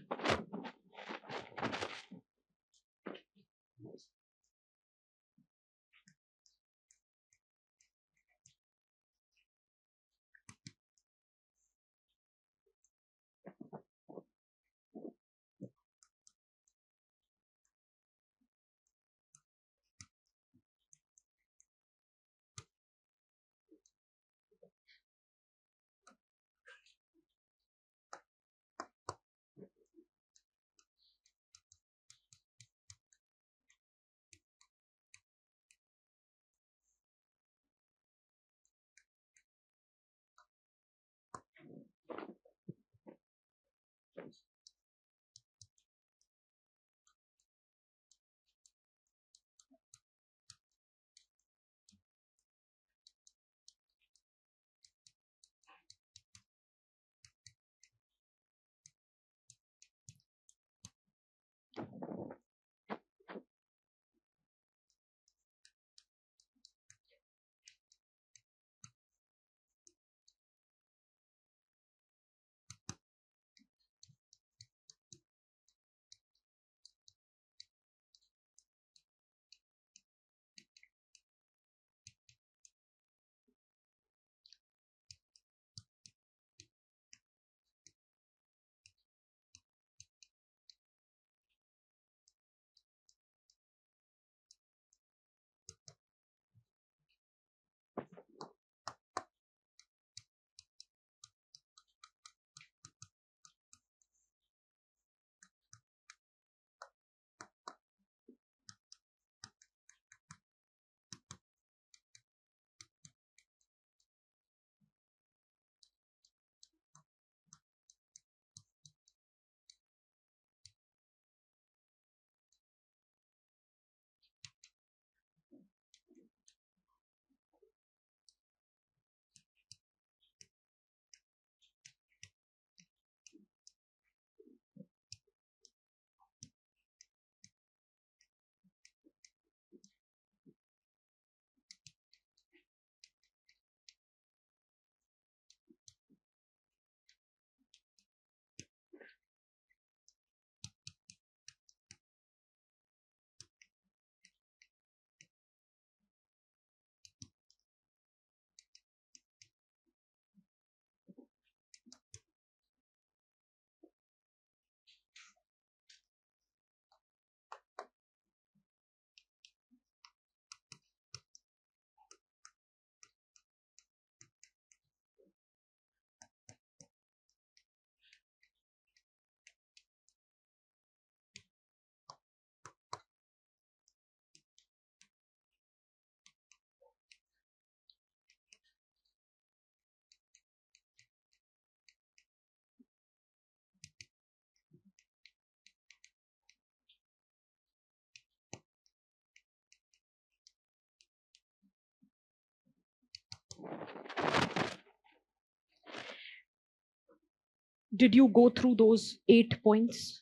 Did you go through those 8 points?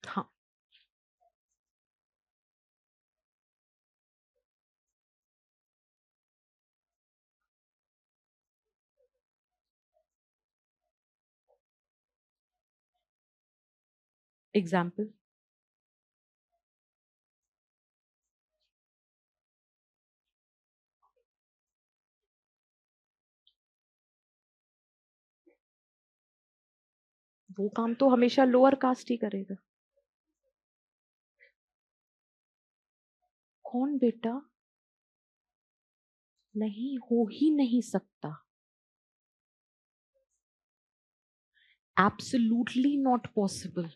Huh. Example. वो काम तो हमेशा lower caste ही करेगा. कौन बेटा? नहीं हो ही नहीं सकता. Absolutely not possible.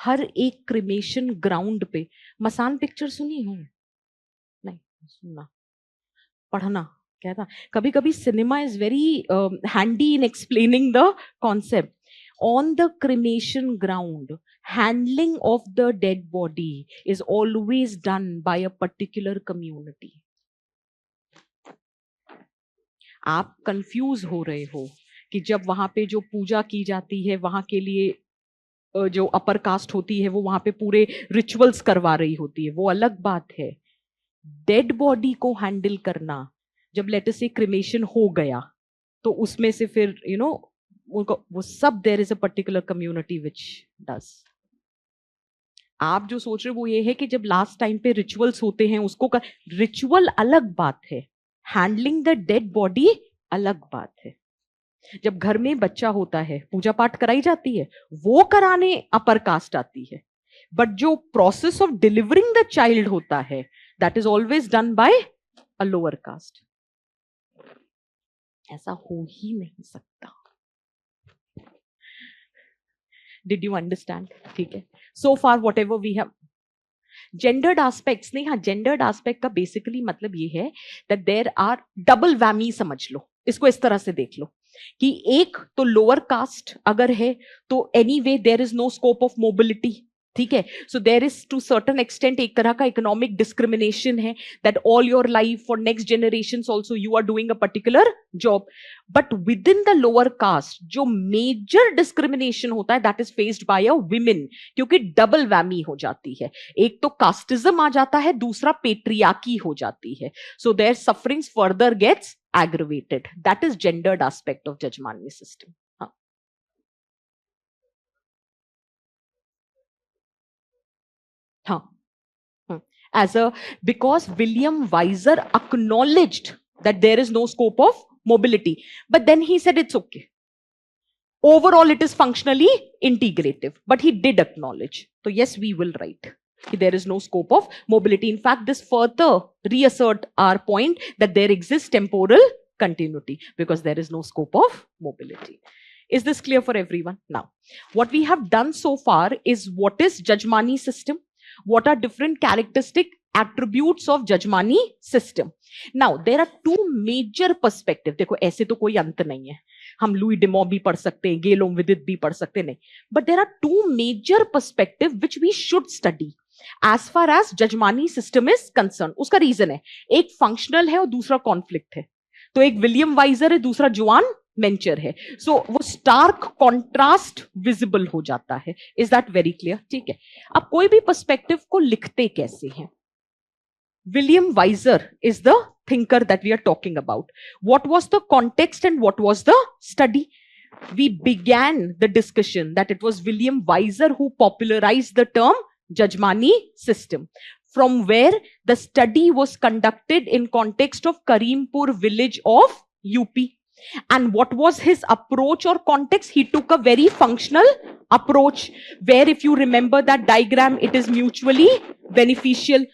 हर एक क्रिमेशन ग्राउंड पे. मसान पिक्चर सुनी हो? नहीं सुनना, पढ़ना. क्या था, कभी कभी cinema is very handy in explaining the concept. On the cremation ground, handling of the dead body is always done by a particular community. आप कंफ्यूज हो रहे हो कि जब वहां पे जो पूजा की जाती है वहां के लिए जो अपर कास्ट होती है वो वहां पे पूरे रिचुअल्स करवा रही होती है, वो अलग बात है. डेड बॉडी को हैंडल करना, जब लेट अस से क्रिमेशन हो गया तो उसमें से फिर वो सब there is a particular community which does. आप जो सोच रहे हो वो ये है कि जब लास्ट टाइम पे रिचुअल्स होते हैं उसको रिचुअल अलग बात है, हैंडलिंग द डेड बॉडी अलग बात है. जब घर में बच्चा होता है पूजा पाठ कराई जाती है, वो कराने अपर कास्ट आती है, बट जो process of delivering the child होता है that is always done by a lower caste. ऐसा हो ही नहीं सकता. Did you understand? ठीक है. So far whatever we have gendered aspects. नहीं, हाँ, जेंडर्ड एस्पेक्ट का बेसिकली मतलब ये है that there are double whammy. समझ लो, इसको इस तरह से देख लो कि एक तो लोअर कास्ट अगर है तो anyway there is no scope of mobility. ठीक है. So there is to certain extent एक तरह का इकोनॉमिक डिस्क्रिमिनेशन है that all your life for next generation also you are doing a particular job. But within the lower caste जो major discrimination होता है that is faced by a women, क्योंकि double whammy हो जाती है. एक तो कास्टिज्म आ जाता है, दूसरा पेट्रियार्की हो जाती है. So their sufferings further gets aggravated. That is gendered aspect of Jajmani system. As a, because William Weiser acknowledged that there is no scope of mobility, but then he said it's okay. Overall, it is functionally integrative, but he did acknowledge. So yes, we will write. There is no scope of mobility. In fact, this further reassert our point that there exists temporal continuity because there is no scope of mobility. Is this clear for everyone? Now, what we have done so far is what is Jajmani system, what are different characteristic attributes of Jajmani system. Now, there are two major perspectives. देखो, ऐसे तो कोई अंत नहीं है. हम Louis डिमो भी पढ़ सकते हैं, गेलोम विदित भी पढ़ सकते हैं, नहीं. But there are two major perspectives which we should study as far as Jajmani system is concerned. उसका रीजन है, एक फंक्शनल है और दूसरा कॉन्फ्लिक्ट है. तो एक विलियम वाइजर है, दूसरा जुआन मेंचर है. सो वो स्टार्क कॉन्ट्रास्ट विजिबल हो जाता है. Is that very clear? ठीक है. अब कोई भी पर्सपेक्टिव को लिखते कैसे हैं? William Weiser is the thinker that we are talking about. What was the context and what was the study? We began the discussion that it was William Weiser who popularized the term Jajmani system, from where the study was conducted in context of Karimpur village of UP. And what was his approach or context? He took a very functional approach where, if you remember that diagram, it is mutually beneficial.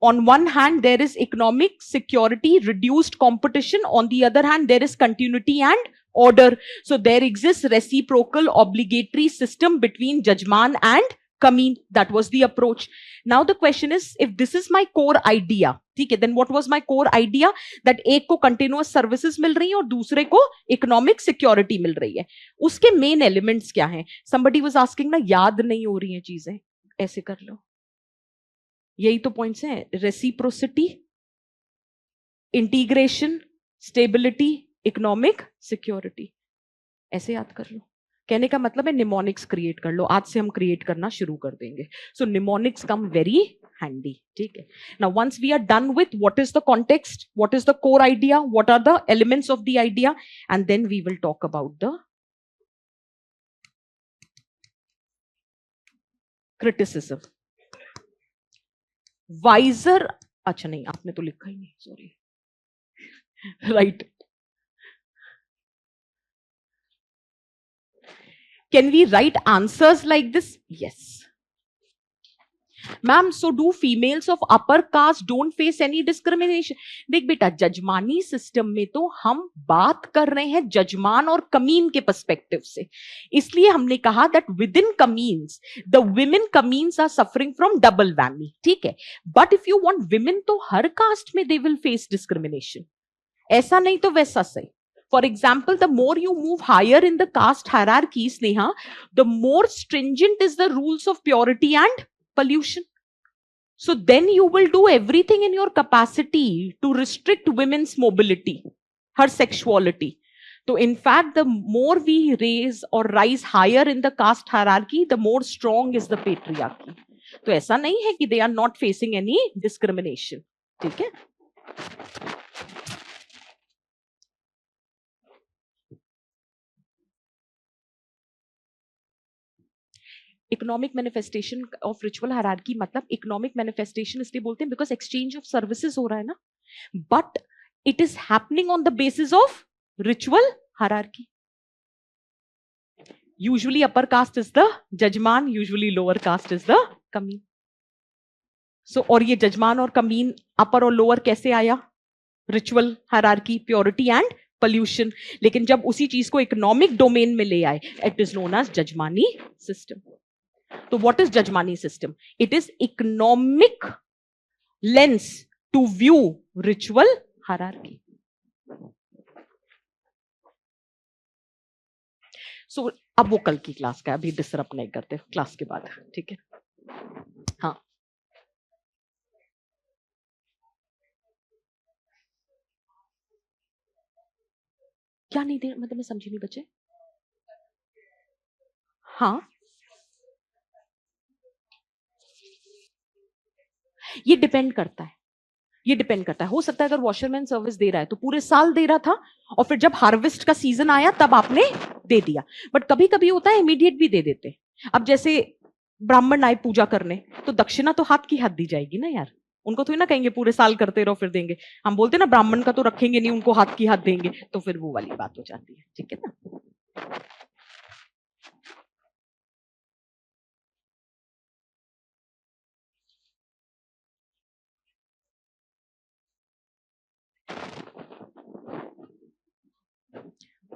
On one hand, there is economic security, reduced competition. On the other hand, there is continuity and order. So there exists reciprocal obligatory system between Jajman and Kameen. That was the approach. Now the question is, if this is my core idea, ठीक है, then what was my core idea? That एक को continuous services मिल रही है और दूसरे को economic security मिल रही है. उसके main elements क्या हैं? Somebody was asking ना, याद नहीं हो रही हैं चीजें, ऐसे कर लो. यही तो पॉइंट्स हैं. Reciprocity, integration, stability, economic security. ऐसे याद कर लो. कहने का मतलब है निमोनिक्स क्रिएट कर लो. आज से हम क्रिएट करना शुरू कर देंगे. So mnemonics come very handy. ठीक है. Now once we are done with what is the context, what is the core idea, what are the elements of the idea, and then we will talk about the criticism. Wiser, अच्छा नहीं, आपने तो लिखा ही नहीं, sorry. Right. Can we write answers like this? Yes. Ma'am, so do females of upper caste don't face any discrimination? देख बेटा, जजमानी system में तो हम बात कर रहे हैं जजमान और कमीन के पर्सपेक्टिव से. इसलिए हमने कहा that within कमीन्स the women कमीन्स are suffering from double whammy. ठीक है. But if you want women, तो हर कास्ट में they will face discrimination. ऐसा नहीं तो वैसा सही. For example, the more you move higher in the caste hierarchy, Sneha, the more stringent is the rules of purity and pollution. So then you will do everything in your capacity to restrict women's mobility, her sexuality. So in fact, the more we raise or rise higher in the caste hierarchy, the more strong is the patriarchy. तो ऐसा नहीं है कि they are not facing any discrimination. ठीक है? Economic manifestation of ritual hierarchy मतलब economic manifestation इसलिए बोलते हैं बिकॉज एक्सचेंज ऑफ सर्विसेज हो रहा है ना, but it is happening on the basis of ritual hierarchy. Usually upper caste is the jajman, usually lower caste is the kamin. So और ये जजमान और कमीन अपर और लोअर कैसे आया? Ritual hierarchy, purity and pollution. लेकिन जब उसी चीज को इकोनॉमिक डोमेन में ले आए, it is known as jajmani system. So what is Jajmani system? It is economic lens to view ritual hierarchy. So अब वो कल की क्लास का, अभी डिस्टर्ब नहीं करते क्लास के बाद, ठीक है? हाँ, क्या नहीं दे, मतलब मैं समझी नहीं बच्चे. हाँ, ये डिपेंड करता है. ये डिपेंड करता है. हो सकता है अगर वॉशरमैन सर्विस दे रहा है तो पूरे साल दे रहा था और फिर जब हार्वेस्ट का सीजन आया तब आपने दे दिया. बट कभी कभी होता है इमीडिएट भी दे देते. अब जैसे ब्राह्मण आए पूजा करने तो दक्षिणा तो हाथ की हाथ दी जाएगी ना यार. उनको तो ना कहेंगे पूरे साल करते रहो फिर देंगे. हम बोलते ना ब्राह्मण का तो रखेंगे नहीं, उनको हाथ की हाथ देंगे. तो फिर वो वाली बात हो जाती है. ठीक है ना?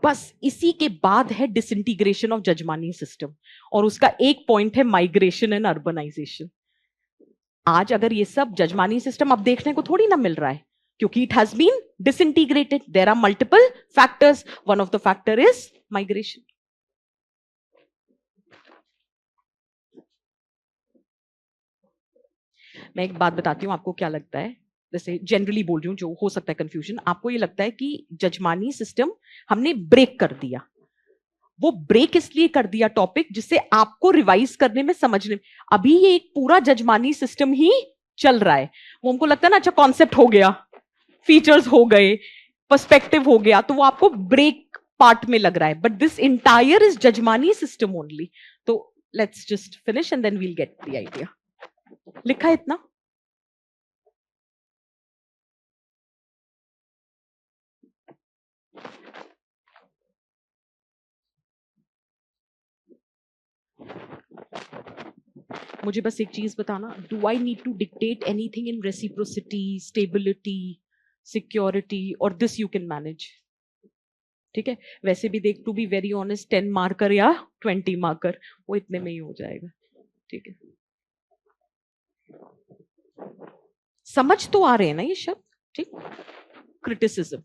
बस इसी के बाद है डिसइंटीग्रेशन ऑफ जजमानी सिस्टम और उसका एक पॉइंट है माइग्रेशन एंड अर्बनाइजेशन. आज अगर ये सब जजमानी सिस्टम अब देखने को थोड़ी ना मिल रहा है क्योंकि it has been disintegrated. There are multiple factors. One of the factor is migration. मैं एक बात बताती हूँ, आपको क्या लगता है? जैसे जनरली बोल रही हूँ, जो हो सकता है कंफ्यूजन, आपको ये लगता है कि जजमानी सिस्टम हमने ब्रेक कर दिया. वो ब्रेक इसलिए कर दिया टॉपिक जिससे आपको रिवाइज करने में, समझने में. अभी ये एक पूरा जजमानी सिस्टम ही चल रहा है. वो हमको लगता है ना, अच्छा कॉन्सेप्ट हो गया, फीचर्स हो गए, पर्सपेक्टिव हो गया, तो वो आपको ब्रेक पार्ट में लग रहा है. But this entire is jajmani system only. तो let's just finish and then we'll get the idea. लिखा है इतना? मुझे बस एक चीज बताना, do I need to dictate anything in reciprocity, stability, security, और दिस यू कैन मैनेज? ठीक है. वैसे भी देख, to be very honest, 10 marker या 20 मार्कर वो इतने में ही हो जाएगा. ठीक है. समझ तो आ रहे हैं ना ये शब्द? ठीक. Criticism.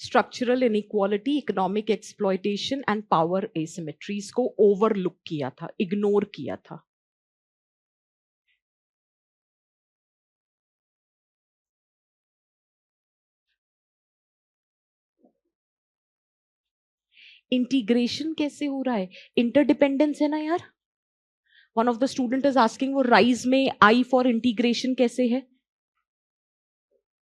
Structural inequality, economic exploitation and power asymmetries को ओवरलुक किया था, इग्नोर किया था. इंटीग्रेशन कैसे हो रहा है? इंटरडिपेंडेंस है ना यार. One of the student is asking वो राइज में आई फॉर इंटीग्रेशन कैसे है?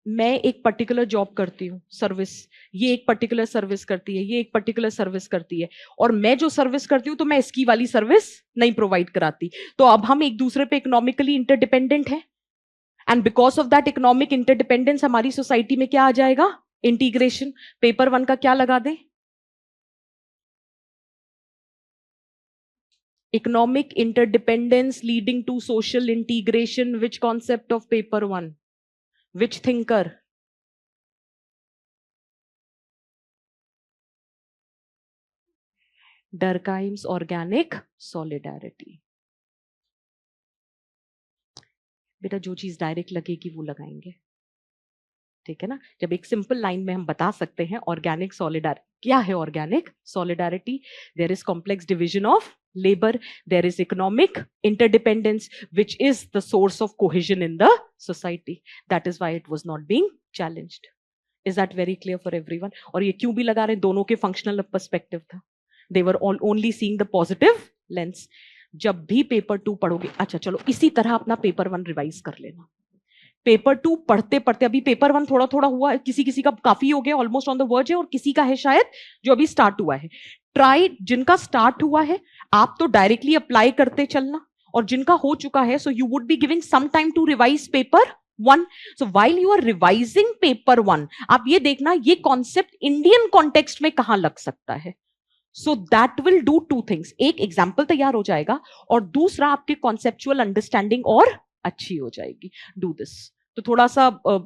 मैं एक पर्टिकुलर जॉब करती हूँ, सर्विस, ये एक पर्टिकुलर सर्विस करती है, ये एक पर्टिकुलर सर्विस करती है, और मैं जो सर्विस करती हूँ तो मैं इसकी वाली सर्विस नहीं प्रोवाइड कराती. तो अब हम एक दूसरे पे इकोनॉमिकली इंटरडिपेंडेंट हैं, and because of that economic interdependence हमारी सोसाइटी में क्या आ जाएगा? इंटीग्रेशन. पेपर 1 का क्या लगा दें? Economic interdependence leading to social integration. Which concept of paper 1? Which thinker? Durkheim's organic solidarity. बेटा जो चीज डायरेक्ट लगेगी वो लगाएंगे, ठीक है ना. जब एक सिंपल लाइन में हम बता सकते हैं ऑर्गेनिक सॉलिडारिटी. क्या है organic solidarity? There is complex division of labor, there is economic interdependence, which is the source of cohesion in the society. That is why it was not being challenged. Is that very clear for everyone? और ये क्यों भी लगा रहे, दोनों के functional perspective था. They were all only seeing the positive lens. जब भी पेपर 2 पढ़ोगे, अच्छा चलो इसी तरह अपना पेपर 1 रिवाइज कर लेना. पेपर 2 पढ़ते पढ़ते, अभी पेपर 1 थोड़ा थोड़ा हुआ, किसी किसी का काफी हो गया, ऑलमोस्ट ऑन द वर्ज है, और किसी का है शायद जो अभी स्टार्ट हुआ है. ट्राई, जिनका स्टार्ट हुआ है आप तो डायरेक्टली अप्लाई करते चलना, और जिनका हो चुका है, so you would be giving some time to revise paper 1. So while you are revising paper 1, आप ये देखना ये कॉन्सेप्ट इंडियन कॉन्टेक्स्ट में कहां लग सकता है. So that will do 2 things. एक एग्जाम्पल तैयार हो जाएगा, और दूसरा आपके कॉन्सेप्चुअल अंडरस्टैंडिंग और अच्छी हो जाएगी. Do this. तो थोड़ा सा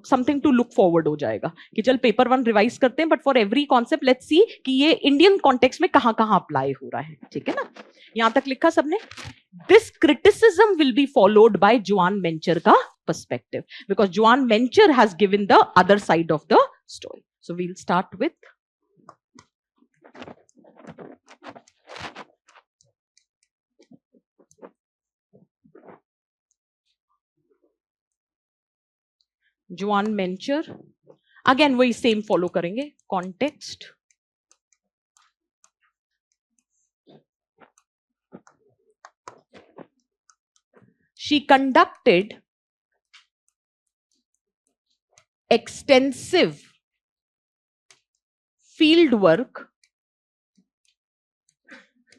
समथिंग टू लुक फॉरवर्ड हो जाएगा कि चल पेपर 1 रिवाइज करते हैं, but for every concept let's see कि ये इंडियन कॉन्टेक्स्ट में कहां कहां अप्लाई हो रहा है, ठीक है ना. यहां तक लिखा सबने. This criticism will be followed by Joan Mencher का perspective, because Joan Mencher has given the other side of the story. So we will start with Joan Mencher. Again वही सेम फॉलो करेंगे. Context, she conducted extensive field work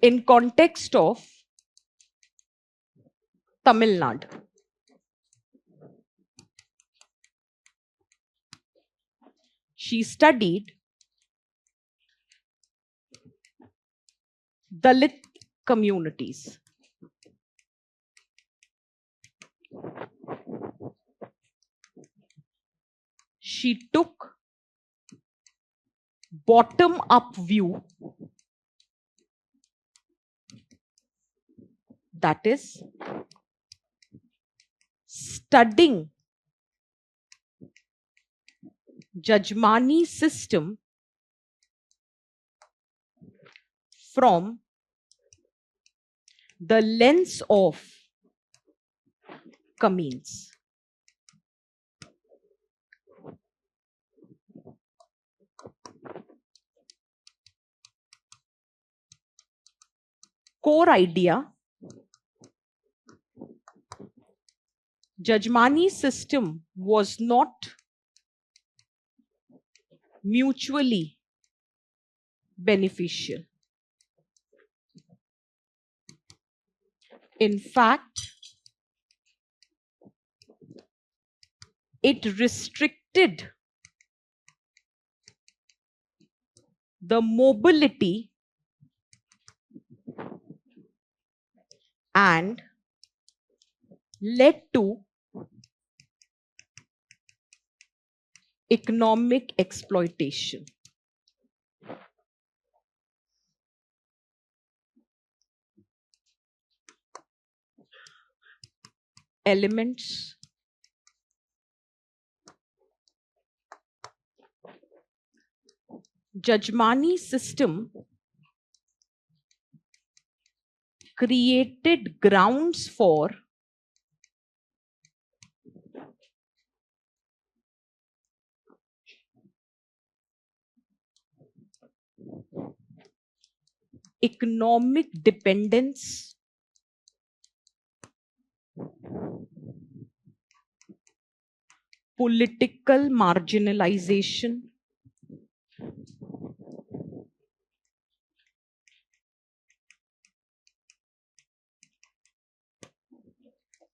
in context of Tamil Nadu. She studied Dalit communities. She took bottom-up view, that is studying Jajmani system from the lens of Cummins. Core idea: Jajmani system was not mutually beneficial. In fact, it restricted the mobility and led to economic exploitation. Elements: Jajmani system created grounds for economic dependence, political marginalization,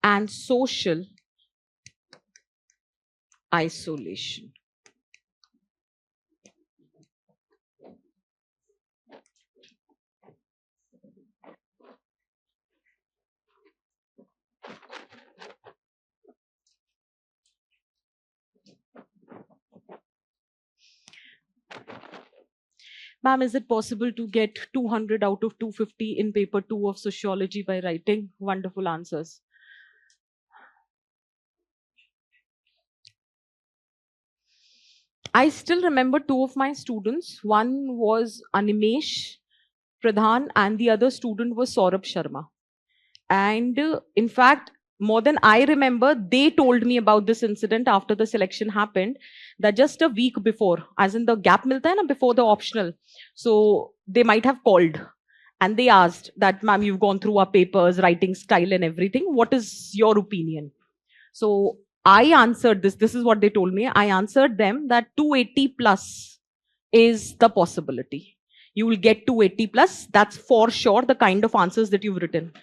and social isolation. Ma'am, is it possible to get 200 out of 250 in paper 2 of sociology by writing? Wonderful answers. I still remember two of my students. One was Animesh Pradhan and the other student was Saurabh Sharma. And in fact, more than I remember, they told me about this incident after the selection happened, that just a week before, as in the gap milta hai na, before the optional. So they might have called and they asked that, ma'am, you've gone through our papers, writing style and everything. What is your opinion? So I answered this. This is what they told me. I answered them that 280 plus is the possibility. You will get 280 plus. That's for sure the kind of answers that you've written.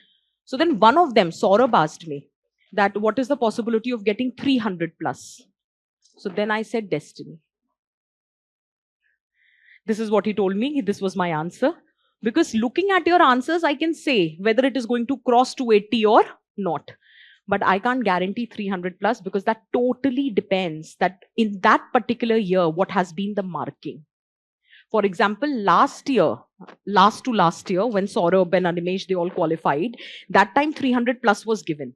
So then one of them, Saurabh, asked me that what is the possibility of getting 300 plus? So then I said destiny. This is what he told me. This was my answer. Because looking at your answers, I can say whether it is going to cross 280 or not. But I can't guarantee 300 plus because that totally depends that in that particular year, what has been the marking. For example, last year, last to last year, when Saurabh and Animesh, they all qualified, that time 300 plus was given.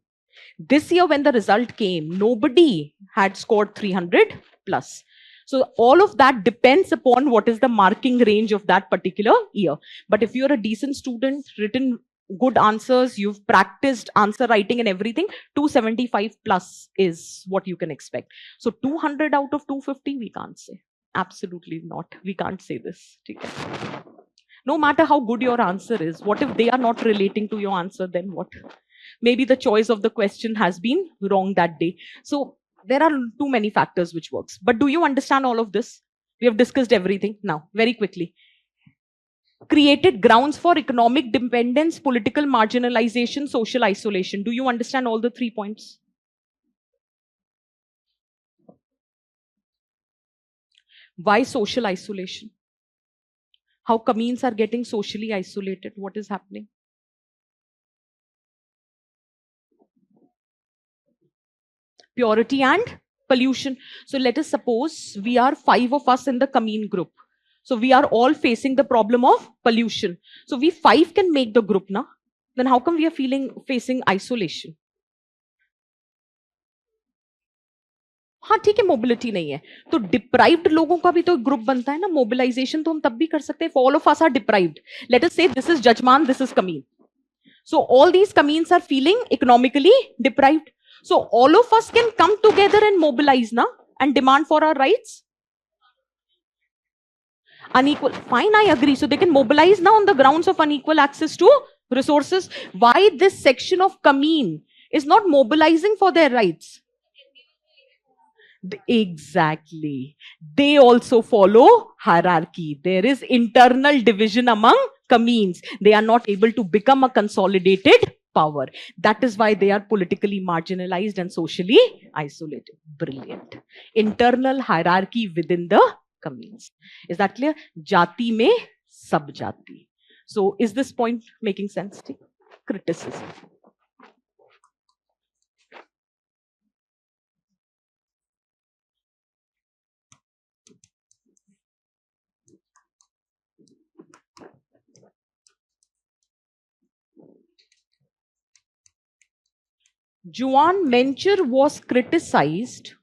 This year, when the result came, nobody had scored 300 plus. So all of that depends upon what is the marking range of that particular year. But if you're a decent student, written good answers, you've practiced answer writing and everything, 275 plus is what you can expect. So 200 out of 250, we can't say. Absolutely not. We can't say this. Okay. No matter how good your answer is, what if they are not relating to your answer, then what? Maybe the choice of the question has been wrong that day. So there are too many factors which works. But do you understand all of this? We have discussed everything now, very quickly. Created grounds for economic dependence, political marginalization, social isolation. Do you understand all the 3 points? Why social isolation? How Kamins are getting socially isolated? What is happening? Purity and pollution. So let us suppose we are 5 of us in the Kamin group. So we are all facing the problem of pollution. So we 5 can make the group, na? Then how come we are facing isolation? हाँ ठीक है, mobility नहीं है तो deprived लोगों का भी तो ग्रुप बनता है ना. मोबिलाइजेशन तो हम तब भी कर सकते हैं. All of us are deprived. Let us say this is jajman, this is kamin. So all these Kamins are feeling economically deprived. So all of us can come together and mobilize na, and demand for our rights. Unequal, fine, I agree. So they can mobilize now on the grounds of unequal access to resources. Why this section of Kamin is not mobilizing for their rights? Exactly. They also follow hierarchy. There is internal division among Kamins. They are not able to become a consolidated power. That is why they are politically marginalized and socially isolated. Brilliant. Internal hierarchy within the Kamins. Is that clear? Jati mein sab jati. So is this point making sense? Criticism. Juan Mencher was criticized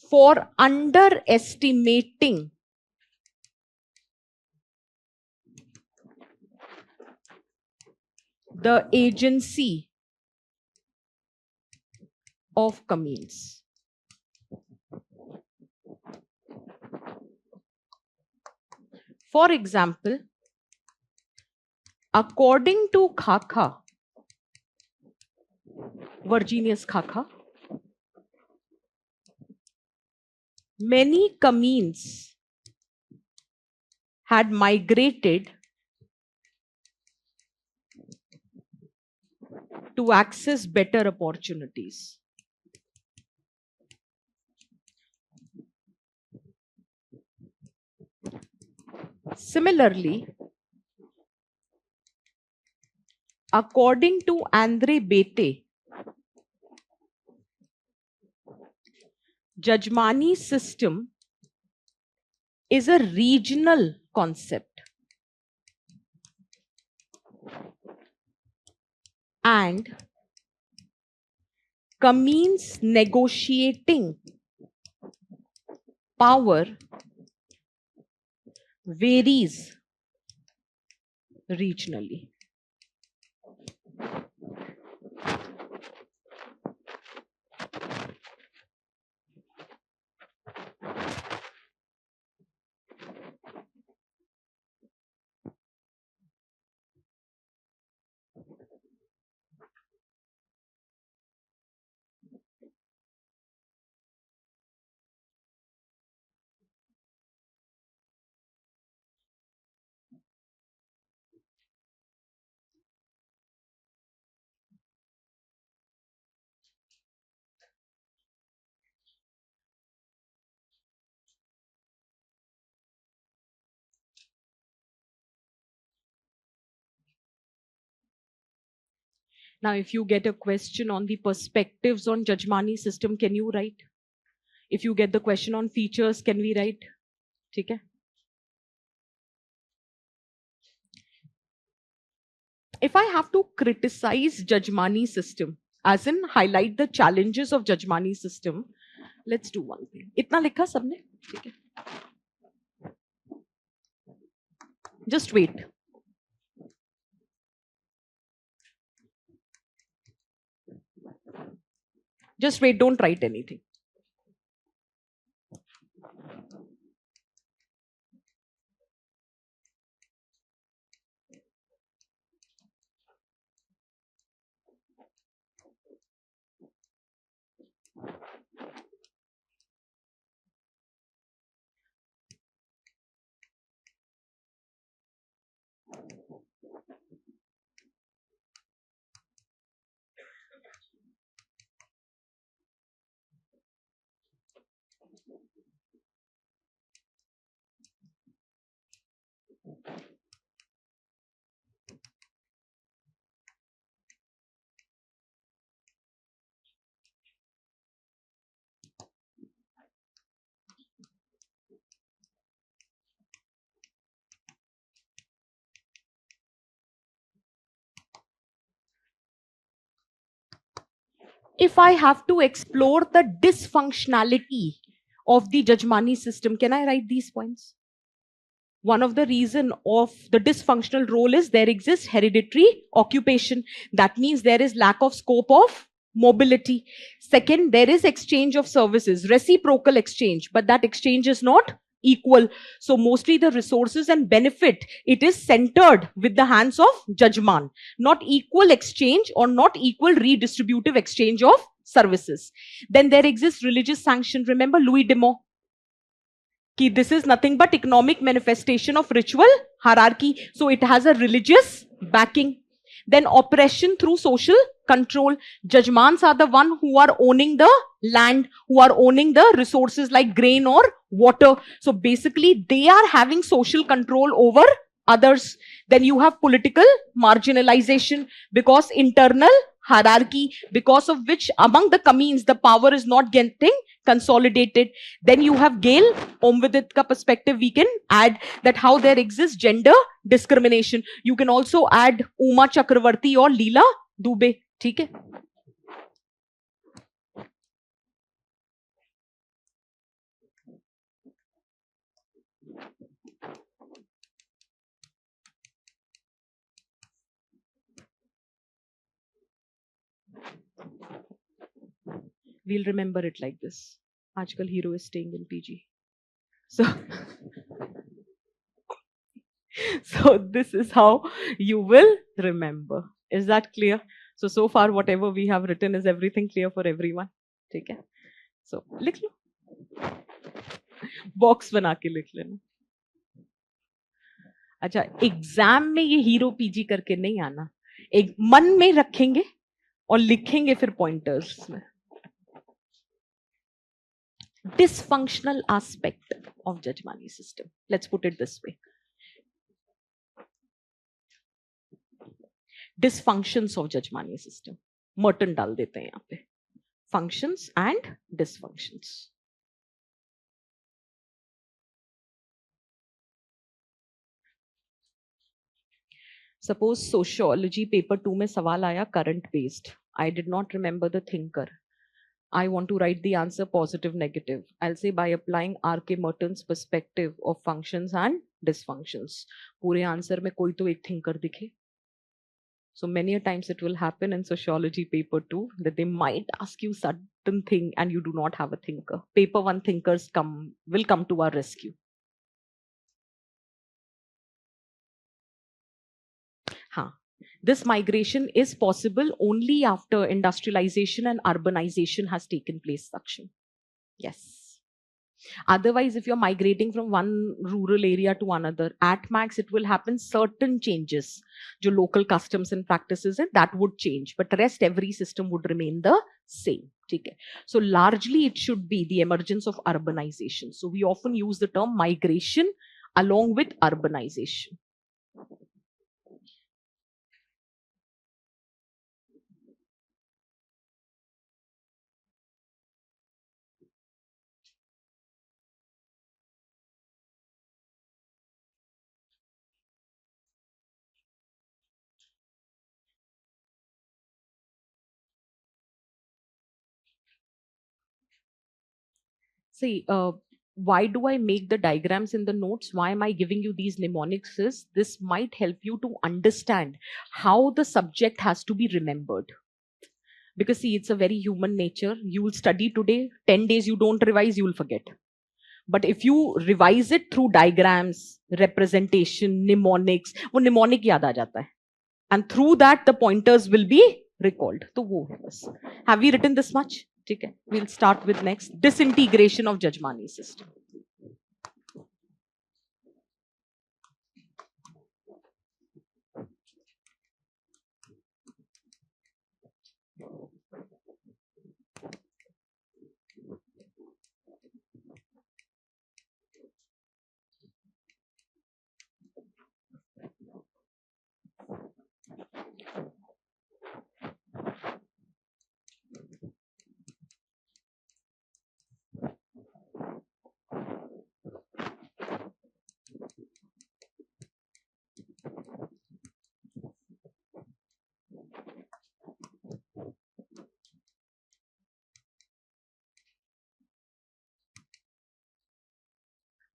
for underestimating the agency of Kamins. For example, according to Khaka, Virginius Khaka, many Kamins had migrated to access better opportunities. Similarly, according to Andre Bete, Jajmani system is a regional concept and Kamins negotiating power varies regionally. Now, if you get a question on the perspectives on Jajmani system, can you write? If you get the question on features, can we write? ठीक है? If I have to criticize Jajmani system, as in highlight the challenges of Jajmani system, let's do one thing. इतना लिखा सबने? ठीक है? Just wait. Just wait, don't write anything. If I have to explore the dysfunctionality of the Jajmani system, can I write these points? One of the reason of the dysfunctional role is there exists hereditary occupation. That means there is lack of scope of mobility. Second, there is exchange of services, reciprocal exchange, but that exchange is not equal. So mostly the resources and benefit, it is centered with the hands of Jajman, not equal exchange or not equal redistributive exchange of services. Then there exists religious sanction. Remember Louis Demont? This is nothing but economic manifestation of ritual hierarchy. So it has a religious backing. Then oppression through social control. Jajmans are the one who are owning the land, who are owning the resources like grain or water. So basically they are having social control over others. Then you have political marginalization because internal hierarchy, because of which among the Kamins the power is not getting consolidated. Then you have Gale, Omvidit ka perspective, we can add that how there exists gender discrimination. You can also add Uma Chakravarti or Leela Dubey. ठीक है? We'll remember it like this. Aajkal hero is staying in PG. So So this is how you will remember. Is that clear? So far whatever we have written, is everything clear for everyone? ठीक है? So लिख लो, box बना के लिख लेना. अच्छा, exam में ये हीरो पीजी करके नहीं आना, एक मन में रखेंगे और लिखेंगे फिर पॉइंटर्स में. Dysfunctional aspect of Jajmani system. Let's put it this way. Dysfunctions of Jajmani system. Merton डाल देते हैं यहाँ पे. Functions and dysfunctions. Suppose sociology paper 2 में सवाल आया current based. I did not remember the thinker. I want to write the answer positive, negative. I'll say by applying R.K. Merton's perspective of functions and dysfunctions. पूरे answer में कोई तो एक thinker दिखे. So many a times it will happen in sociology paper 2 that they might ask you certain thing and you do not have a thinker. Paper 1 thinkers will come to our rescue. Huh. This migration is possible only after industrialization and urbanization has taken place, Sakshi. Yes. Otherwise, if you're migrating from one rural area to another, at max it will happen certain changes. जो local customs and practices that would change, but the rest every system would remain the same. Okay. So largely it should be the emergence of urbanization. So we often use the term migration along with urbanization. See, why do I make the diagrams in the notes? Why am I giving you these mnemonics? Is this might help you to understand how the subject has to be remembered. Because see, it's a very human nature. You will study today, 10 days you don't revise, you will forget. But if you revise it through diagrams, representation, mnemonics, वो mnemonic याद आ जाता है. And through that, the pointers will be recalled. तो वो है बस. Have we written this much? ठीक है. We'll start with next. Disintegration of Jajmani system.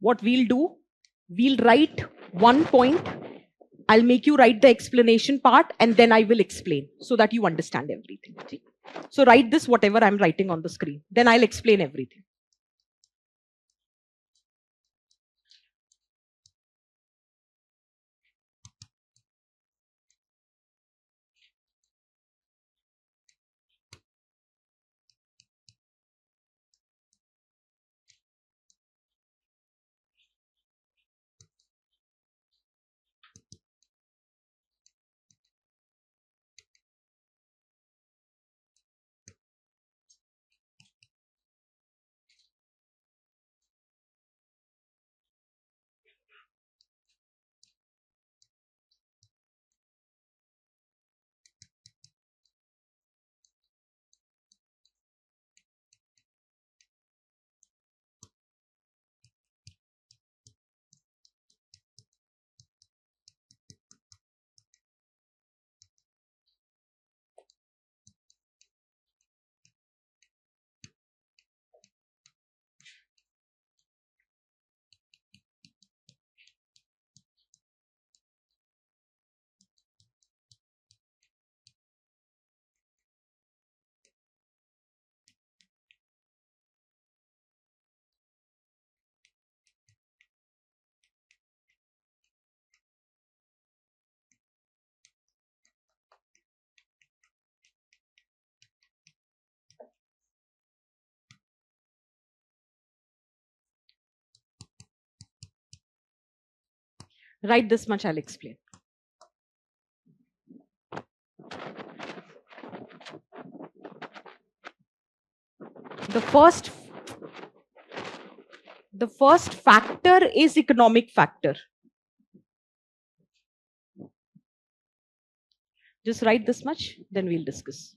What we'll do, we'll write one point. I'll make you write the explanation part and then I will explain so that you understand everything. So write this, whatever I'm writing on the screen. Then I'll explain everything. Write this much, I'll explain. The first factor is economic factor. Just write this much, then we'll discuss.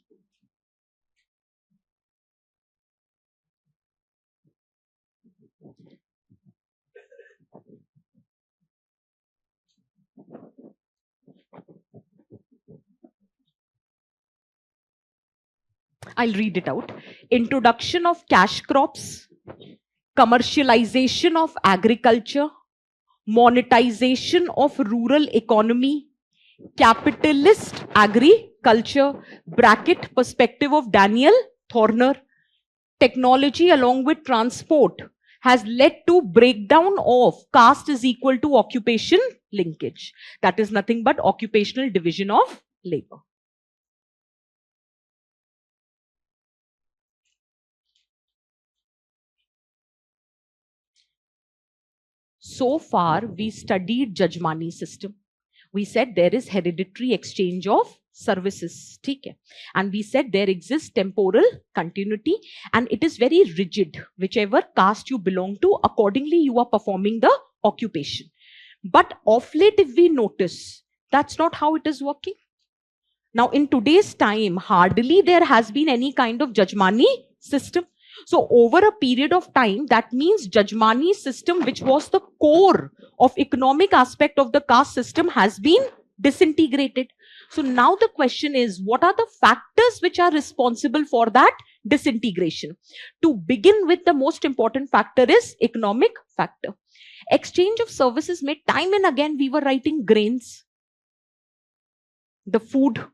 I'll read it out. Introduction of cash crops, commercialization of agriculture, monetization of rural economy, capitalist agriculture, bracket perspective of Daniel Thorner, technology along with transport has led to breakdown of caste is equal to occupation linkage. That is nothing but occupational division of labor. So far, we studied Jajmani system. We said there is hereditary exchange of services. Okay? And we said there exists temporal continuity and it is very rigid. Whichever caste you belong to, accordingly you are performing the occupation. But of late, if we notice, that's not how it is working. Now, in today's time, hardly there has been any kind of Jajmani system. So over a period of time, that means Jajmani system, which was the core of economic aspect of the caste system, has been disintegrated. So now the question is, what are the factors which are responsible for that disintegration? To begin with, the most important factor is economic factor. Exchange of services made time and again, we were writing grains, the food.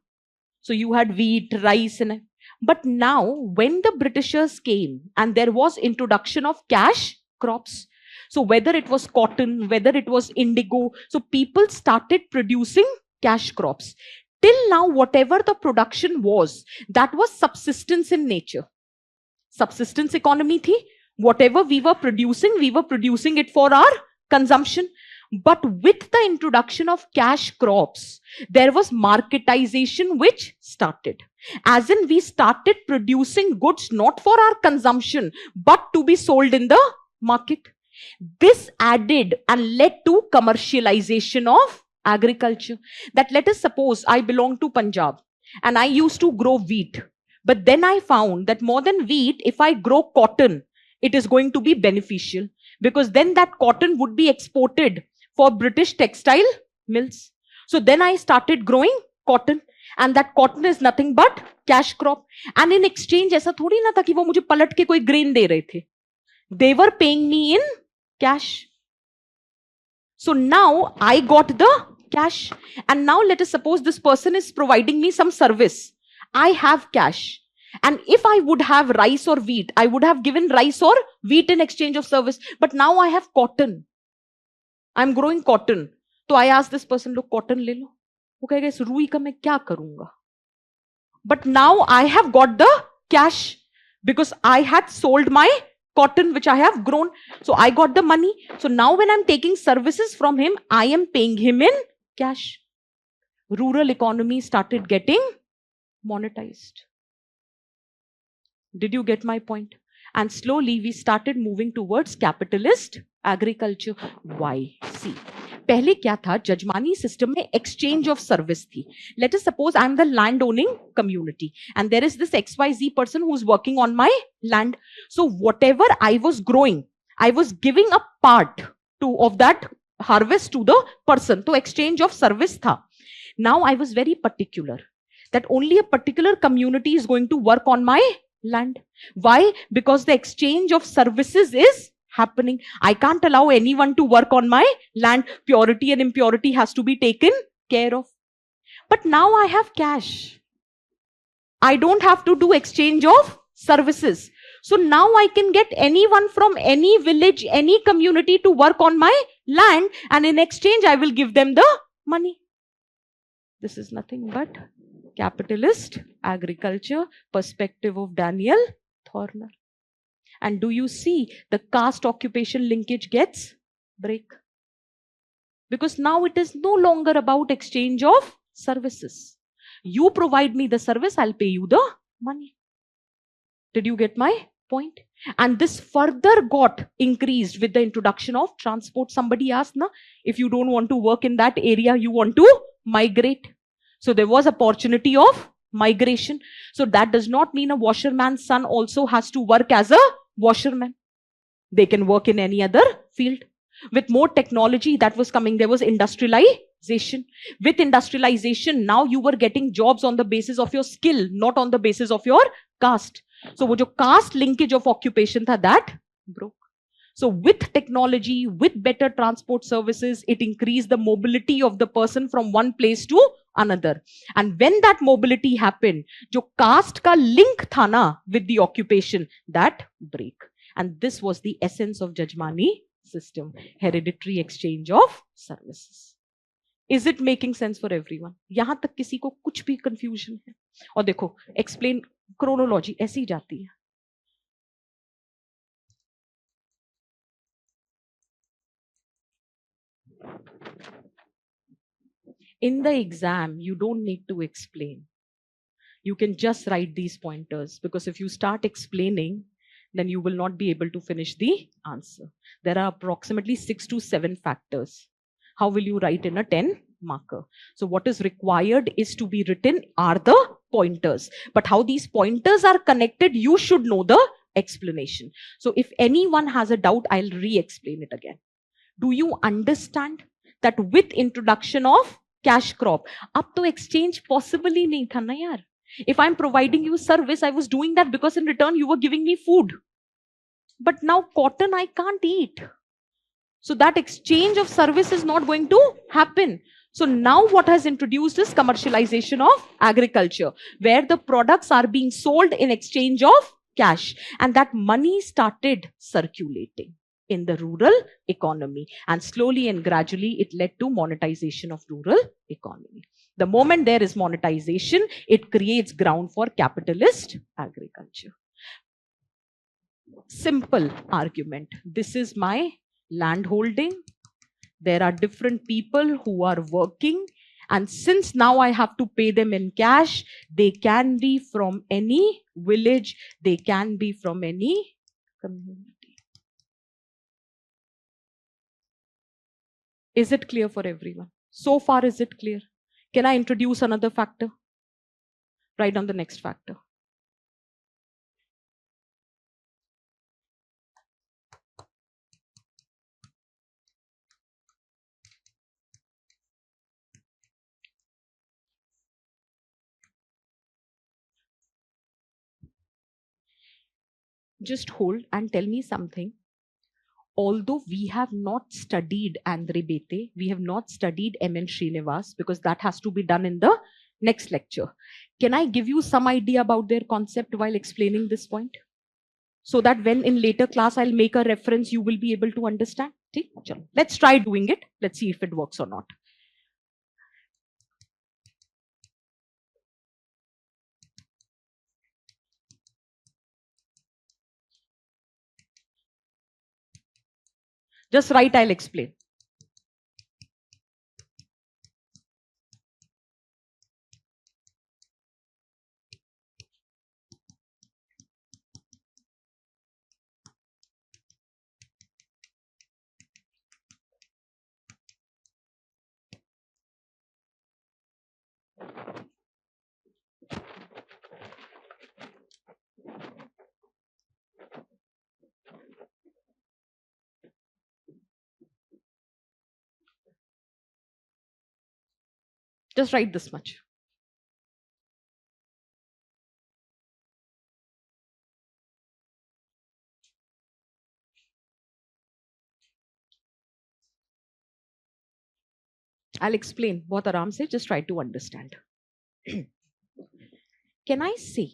So you had wheat, rice, and but now when the Britishers came and there was introduction of cash crops, so whether it was cotton, whether it was indigo, so people started producing cash crops. Till now, whatever the production was, that was subsistence in nature. Subsistence economy thi. Whatever we were producing it for our consumption. But with the introduction of cash crops, there was marketization which started. As in, we started producing goods not for our consumption, but to be sold in the market. This added and led to commercialization of agriculture. That let us suppose I belong to Punjab and I used to grow wheat. But then I found that more than wheat, if I grow cotton, it is going to be beneficial because then that cotton would be exported for British textile mills. So then I started growing cotton and that cotton is nothing but cash crop. And in exchange, ऐसा थोड़ी ना था कि वो मुझे पलट के कोई grain दे रहे थे. They were paying me in cash. So now I got the cash. And now let us suppose this person is providing me some service. I have cash. And if I would have rice or wheat, I would have given rice or wheat in exchange of service. But now I have cotton. I'm growing cotton. So I asked this person, look, cotton le lo. वो कहेगा इस रुई का मैं क्या करूंगा? But now I have got the cash because I had sold my cotton which I have grown. So I got the money. So now when I'm taking services from him, I am paying him in cash. Rural economy started getting monetized. Did you get my point? And slowly we started moving towards capitalist agriculture. Why? See, पहले क्या था? जजमानी system में exchange of service थी. Let us suppose I am the land owning community and there is this XYZ person who is working on my land. So whatever I was growing, I was giving a part of that harvest to the person. So exchange of service tha. Now I was very particular that only a particular community is going to work on my land. Why? Because the exchange of services is happening. I can't allow anyone to work on my land. Purity and impurity has to be taken care of. But now I have cash. I don't have to do exchange of services. So now I can get anyone from any village, any community to work on my land, and in exchange I will give them the money. This is nothing but capitalist agriculture perspective of Daniel Thorner. And do you see the caste occupation linkage gets break? because now it is no longer about exchange of services. You provide me the service, I'll pay you the money. Did you get my point? And this further got increased with the introduction of transport. Somebody asked, na, if you don't want to work in that area, you want to migrate. So there was opportunity of migration. So that does not mean a washerman's son also has to work as a washerman. They can work in any other field. With more technology that was coming, there was industrialization. With industrialization, now you were getting jobs on the basis of your skill, not on the basis of your caste. So wo jo caste linkage of occupation tha, that broke. So with technology, with better transport services, it increased the mobility of the person from one place to another. And when that mobility happened, jo caste ka link tha na with the occupation, that break. And this was the essence of Jajmani system, hereditary exchange of services. Is it making sense for everyone? यहाँ तक किसी को कुछ भी confusion है? और देखो, explain chronology ऐसी ही जाती है. In the exam, you don't need to explain. You can just write these pointers, because if you start explaining, then you will not be able to finish the answer. There are approximately 6 to 7 factors. How will you write in a 10 marker? So what is required is to be written are the pointers. But how these pointers are connected, you should know the explanation. So if anyone has a doubt, I'll re-explain it again. Do you understand that with introduction of cash crop, up to exchange possibly nahi tha na yaar. If I'm providing you service, I was doing that because in return you were giving me food. But now cotton I can't eat. So that exchange of service is not going to happen. So now what has introduced is commercialization of agriculture, where the products are being sold in exchange of cash. And that money started circulating in the rural economy. And slowly and gradually it led to monetization of rural economy. The moment there is monetization, it creates ground for capitalist agriculture. Simple argument. This is my land holding. There are different people who are working. And since now I have to pay them in cash, they can be from any village, they can be from any community. Is it clear for everyone? So far, is it clear? Can I introduce another factor? Write down the next factor. Just hold and tell me something. Although we have not studied Andre Bete, we have not studied M.N. Srinivas, because that has to be done in the next lecture. Can I give you some idea about their concept while explaining this point? So that when in later class I'll make a reference, you will be able to understand. Let's try doing it. Let's see if it works or not. Just write, I'll explain. Just write this much. I'll explain. बहुत आराम से, just try to understand. Can I say,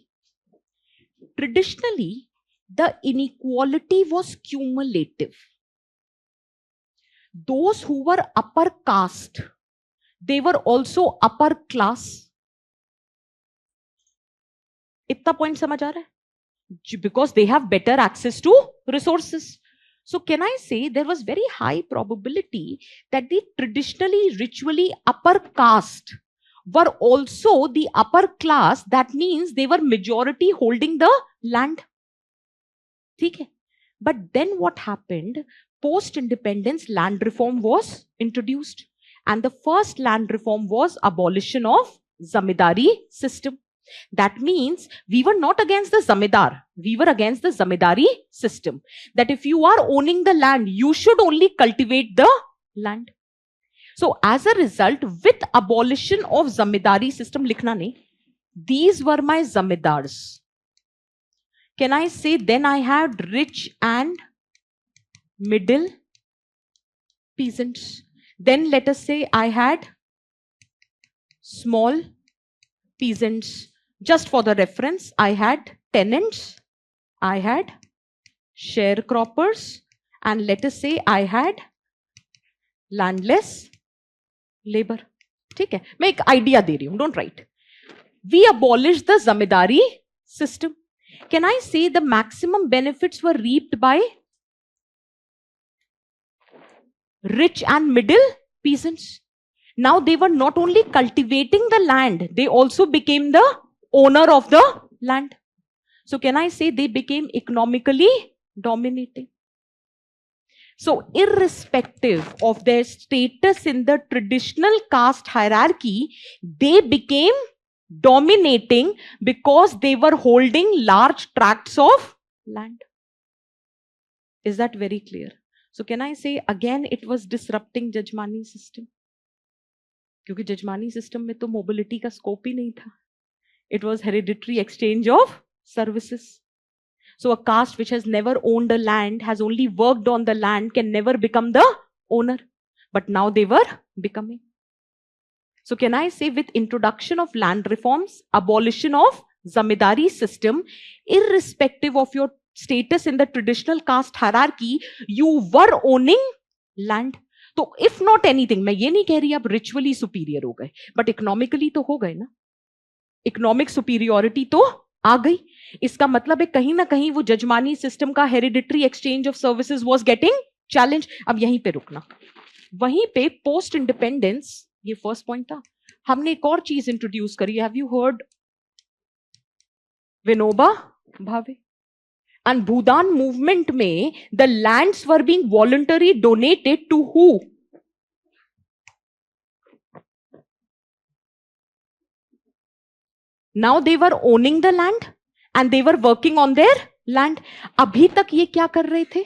traditionally, the inequality was cumulative. Those who were upper caste, they were also upper class. इतना point समझ आ रहा है? Because they have better access to resources. So can I say there was very high probability that the traditionally ritually upper caste were also the upper class. That means they were majority holding the land. Okay. But then what happened? Post independence land reform was introduced, and the first land reform was abolition of zamindari system. That means we were not against the zamindar, we were against the zamindari system. That if you are owning the land, you should only cultivate the land. So as a result, with abolition of zamindari system, likhna nahi, these were my zamindars. Can I say then I had rich and middle peasants? Then let us say I had small peasants. Just for the reference, I had tenants, I had sharecroppers, and let us say I had landless labor. ठीक है, मैं एक idea दे रही हूँ, don't write. We abolished the zamindari system. Can I say the maximum benefits were reaped by rich and middle peasants? Now they were not only cultivating the land, they also became the owner of the land. So can I say they became economically dominating? So irrespective of their status in the traditional caste hierarchy, they became dominating because they were holding large tracts of land. Is that very clear? So can I say again it was disrupting Jajmani system? क्योंकि जजमानी system में तो mobility का scope ही नहीं था. It was hereditary exchange of services. So a caste which has never owned a land, has only worked on the land, can never become the owner. But now they were becoming. So can I say with introduction of land reforms, abolition of zamindari system, irrespective of your status in the traditional caste hierarchy, you were owning land. तो if not anything, मैं ये नहीं कह रही आप ritually superior हो गए, but economically तो हो गए ना. इकोनॉमिक सुपीरियोरिटी तो आ गई. इसका मतलब है कहीं ना कहीं वो जजमानी सिस्टम का hereditary exchange of services was getting challenge. अब यहीं पे रुकना. वहीं पे पोस्ट इंडिपेंडेंस, ये फर्स्ट पॉइंट था, हमने एक और चीज इंट्रोड्यूस करी. Have you heard Vinoba Bhave? And Bhudan movement में the lands were being voluntarily donated to who? Now they were owning the land and they were working on their land. अभी तक ये क्या कर रहे थे?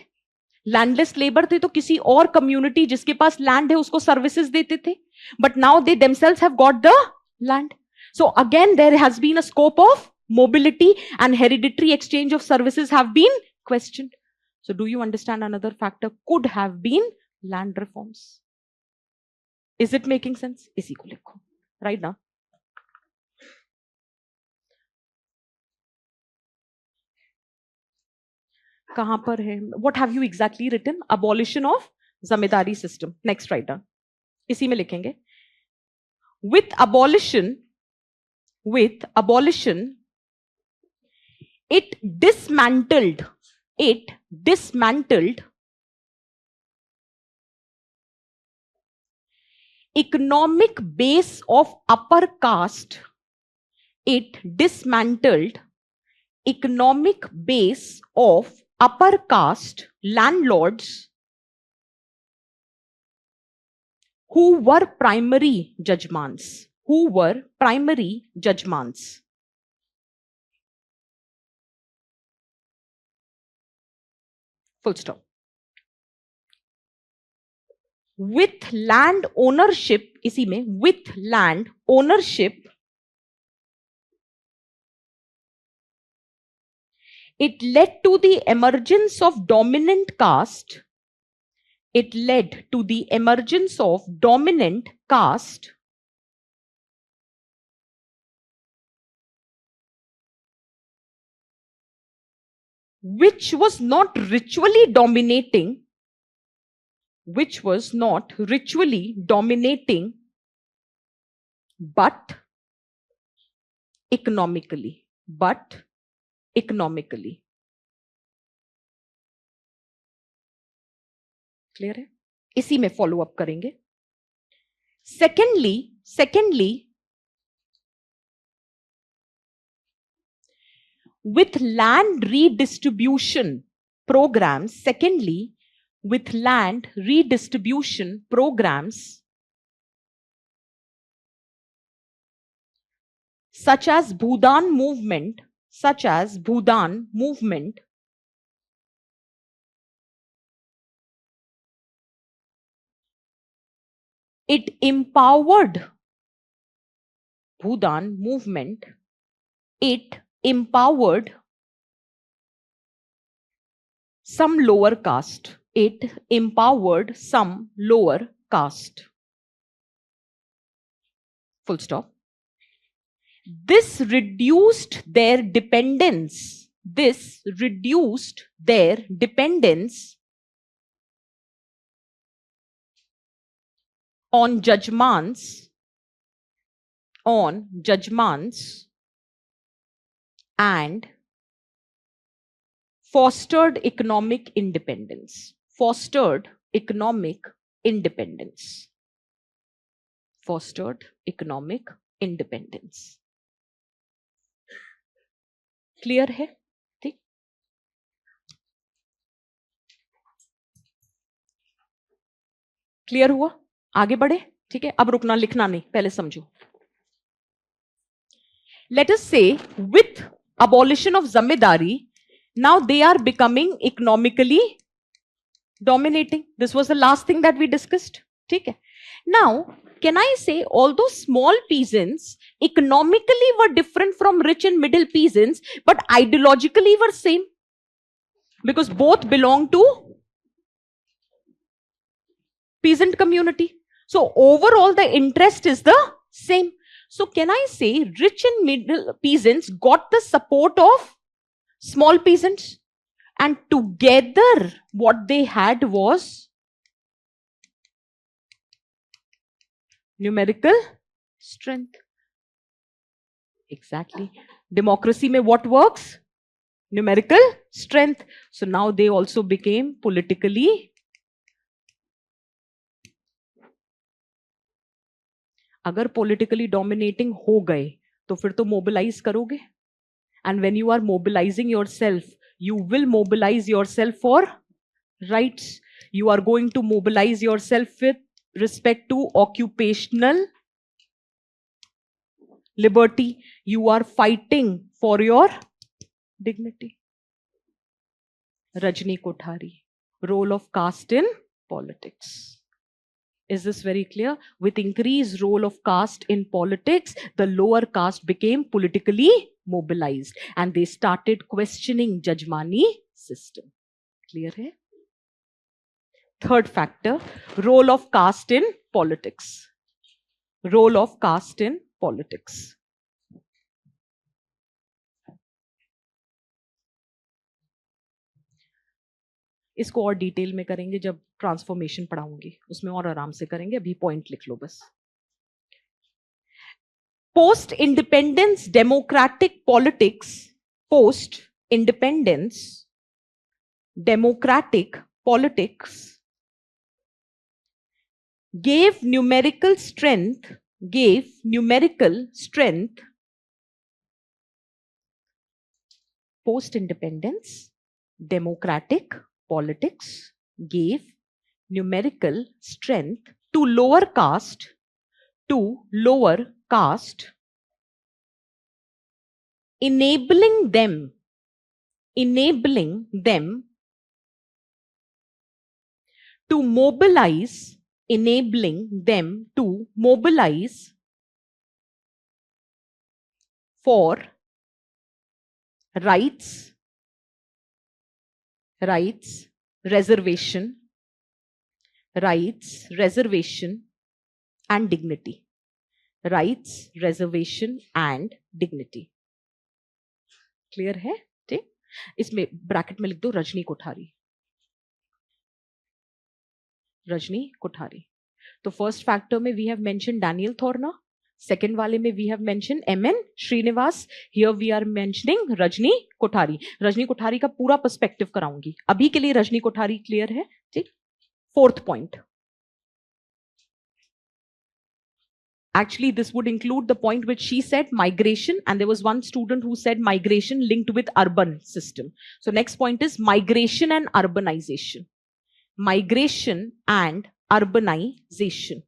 लैंडलेस लेबर थे तो किसी और कम्युनिटी जिसके पास लैंड है उसको सर्विसेज देते थे. But now they themselves have got the land. So again there has been a scope of mobility and hereditary exchange of services have been questioned. So do you understand another factor could have been land reforms? Is it making sense? इसी को लिखो right now. कहां पर है? What have you exactly written? Abolition of zamindari system. Next write down. इसी में लिखेंगे. With abolition, it dismantled economic base of upper caste. It dismantled economic base of upper caste landlords who were primary judgments. Full stop. With land ownership, इसी में with land ownership, it led to the emergence of dominant caste. Which was not ritually dominating, but economically. Clear है? इसी में follow up करेंगे. Secondly, with land redistribution programs, such as Bhudan movement, it empowered some lower caste. Full stop. This reduced their dependence on judgments and fostered economic independence. Clear है? ठीक, clear हुआ? आगे बढ़े. ठीक है, अब रुकना लिखना नहीं, पहले समझो. Let us say with abolition of zamindari, now they are becoming economically dominating. This was the last thing that we discussed. ठीक है. Now, can I say although small peasants economically were different from rich and middle peasants, but ideologically were same? Because both belong to peasant community. So overall the interest is the same. So can I say rich and middle peasants got the support of small peasants, and together what they had was numerical strength. Exactly. Democracy mein what works? Numerical strength. So now they also became politically अगर politically dominating हो गए तो फिर तो mobilize करोगे. And when you are mobilizing yourself, you will mobilize yourself for rights. You are going to mobilize yourself with respect to occupational liberty. You are fighting for your dignity. Rajni Kothari, role of caste in politics. Is this very clear? With increased role of caste in politics, the lower caste became politically mobilized and they started questioning Jajmani system. Clear hai? Third factor, role of caste in politics. इसको और detail में करेंगे जब transformation पढ़ाऊंगी, उसमें और आराम से करेंगे. अभी पॉइंट लिख लो बस. Post independence democratic politics gave numerical strength. Post independence democratic politics gave numerical strength to lower caste, enabling them to mobilize for rights, reservation and dignity. Clear है? ठीक, इसमें ब्रैकेट में लिख दो रजनी कोठारी. तो फर्स्ट फैक्टर में we have mention Daniel Thorner, second वाले में we have mention MN Srinivas, here we are mentioning Rajni Kothari. Rajni Kothari का पूरा पर्सपेक्टिव कराऊंगी, अभी के लिए रजनी कोठारी क्लियर है. ठीक, Fourth point. Actually, this would include the point which she said, migration, and there was one student who said migration linked with urban system. So next point is migration and urbanization. Migration and urbanization.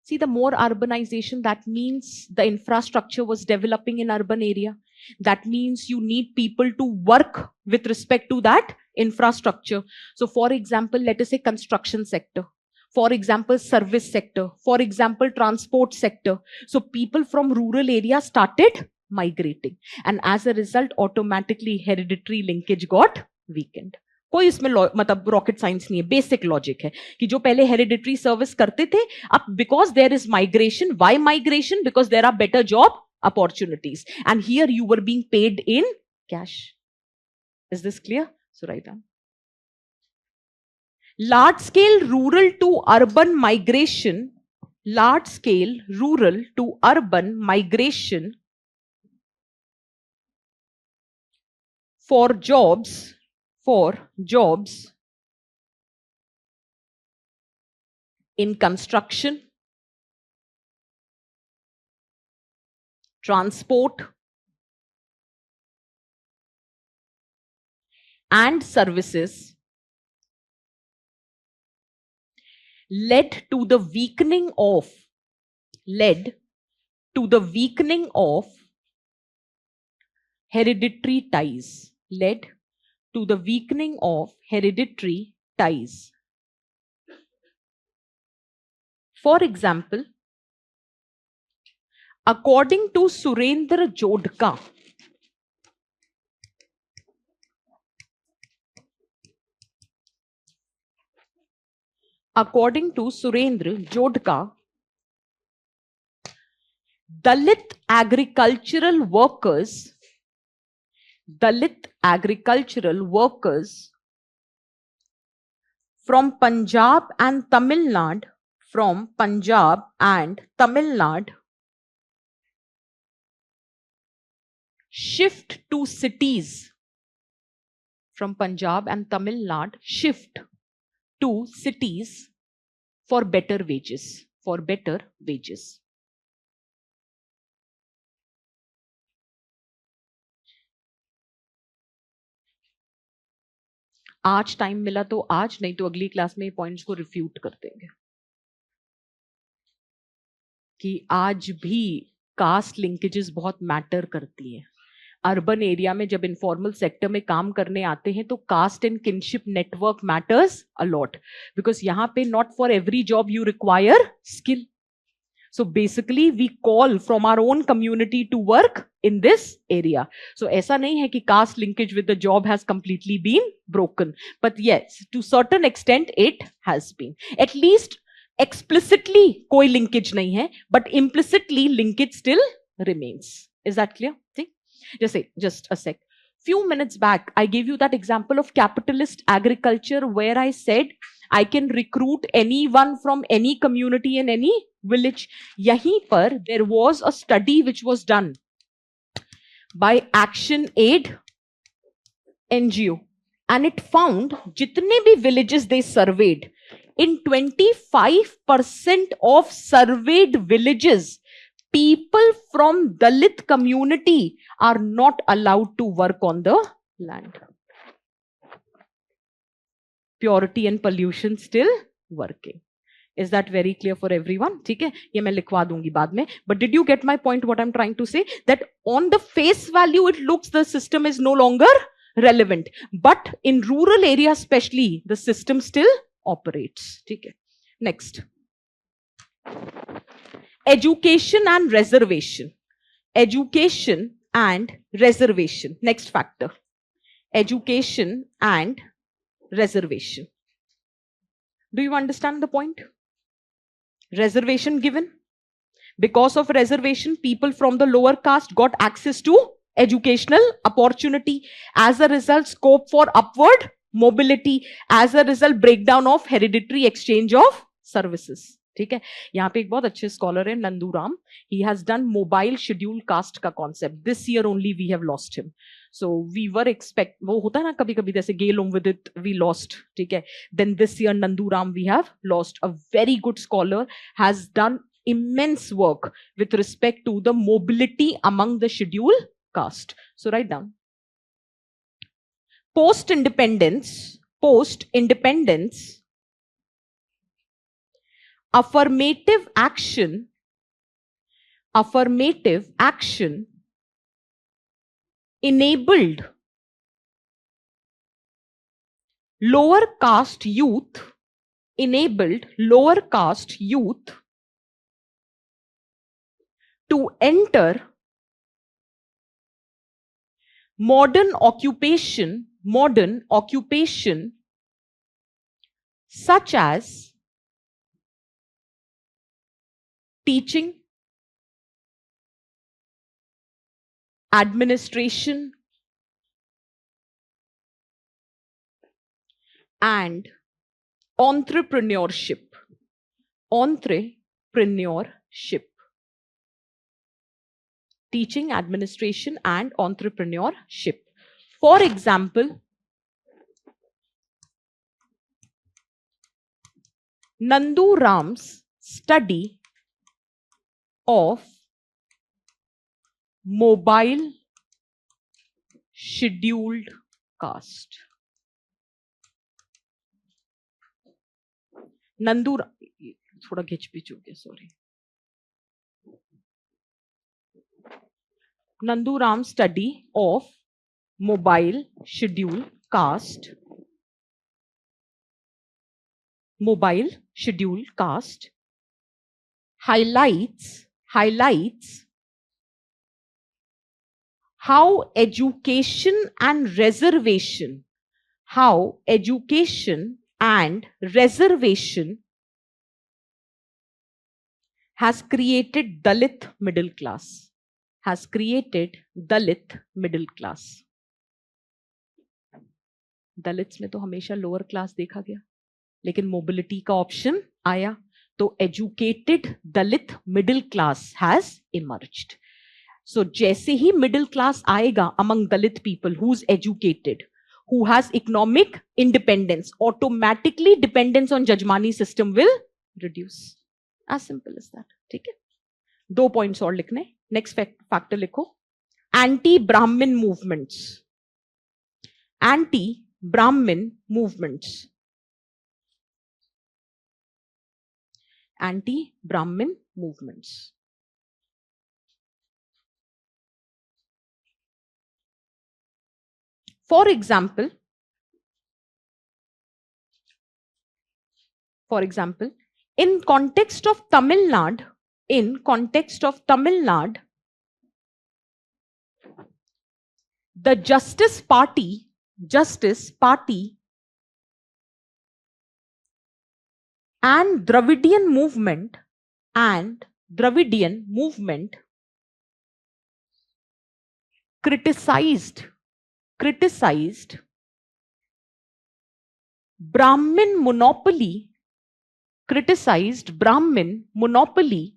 See, the more urbanization, that means the infrastructure was developing in urban area. That means you need people to work with respect to that infrastructure. So for example, let us say construction sector. For example, service sector. For example, transport sector. So people from rural areas started migrating. And as a result, automatically hereditary linkage got weakened. कोई इसमें मतलब rocket science नहीं है, basic logic है कि जो पहले hereditary service करते थे, अब because there is migration, why migration? Because there are better job opportunities, and here you were being paid in cash. Is this clear? So write down. Large scale rural to urban migration, large scale rural to urban migration for jobs in construction, transport, and services led to the weakening of hereditary ties. Led to the weakening of hereditary ties. For example, according to Surendra Jodhka, Dalit agricultural workers from Punjab and Tamil Nadu, shift to cities. From Punjab and Tamil Nadu, shift to cities for better wages. आज time मिला तो आज, नहीं तो अगली class में points को refute कर देंगे कि आज भी कास्ट लिंकेजेस बहुत मैटर करती हैं. अर्बन एरिया में जब इनफॉर्मल सेक्टर में काम करने आते हैं तो caste and kinship network matters a lot, because यहाँ पे not for every job you require skill. So basically we call from our own community to work in this area. So ऐसा नहीं है कि caste linkage with the job has completely been broken. But yes, to certain extent it has been. At least explicitly कोई linkage नहीं है, but implicitly linkage still remains. Is that clear? See? Just a sec. Few minutes back, I gave you that example of capitalist agriculture where I said I can recruit anyone from any community in any village. Yahin par there was a study which was done by Action Aid NGO, and it found jitne bhi villages they surveyed, in 25% of surveyed villages, people from Dalit community are not allowed to work on the land. Purity and pollution still working. Is that very clear for everyone? ठीक है, ये मैं लिखवा दूंगी बाद में. But did you get my point? What I'm trying to say, that on the face value it looks the system is no longer relevant, but in rural areas especially the system still operates. ठीक है. Next, education and reservation. Education and reservation. Next factor, education and reservation. Do you understand the point? Reservation given. Because of reservation, people from the lower caste got access to educational opportunity. As a result, scope for upward mobility. As a result, breakdown of hereditary exchange of services. ठीक है, यहाँ पे एक बहुत अच्छे scholar है Nanduram, he has done mobile scheduled caste का concept, this year only we have lost him, so we were expect, वो होता है ना कभी कभी जैसे Gail with it we lost, ठीक है, then this year Nanduram we have lost a very good scholar, has done immense work with respect to the mobility among the schedule caste. So write down. Post independence, affirmative action enabled lower caste youth to enter modern occupation such as teaching, administration, and entrepreneurship. Teaching, administration, and entrepreneurship. For example, Nanduram's study of mobile scheduled caste. थोड़ा घिच pitch हो गया, sorry. Nanduram's study of mobile scheduled caste highlights how education and reservation has created Dalit middle class. Dalits में तो हमेशा lower class देखा गया, लेकिन मोबिलिटी का ऑप्शन आया तो educated Dalit middle class has emerged. So जैसे ही मिडिल क्लास आएगा among Dalit people who is educated, who has economic independence, automatically dependence on jajmani system will reduce. As simple as that. ठीक है, 2 पॉइंट्स और लिखने. नेक्स्ट फैक्टर लिखो, anti Brahmin movements. Anti-Brahmin movements. For example, in context of Tamil Nadu, the Justice Party and Dravidian movement criticized Brahmin monopoly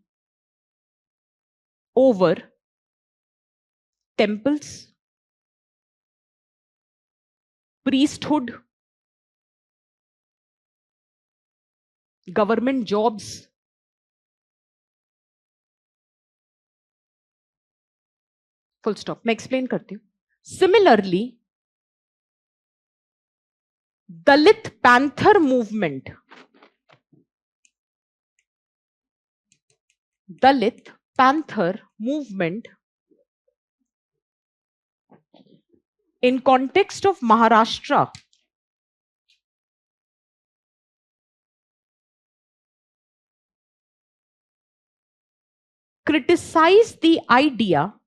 over temples, priesthood, government jobs, full stop. मैं explain करती हूँ. Similarly, Dalit Panther movement in context of Maharashtra criticized the idea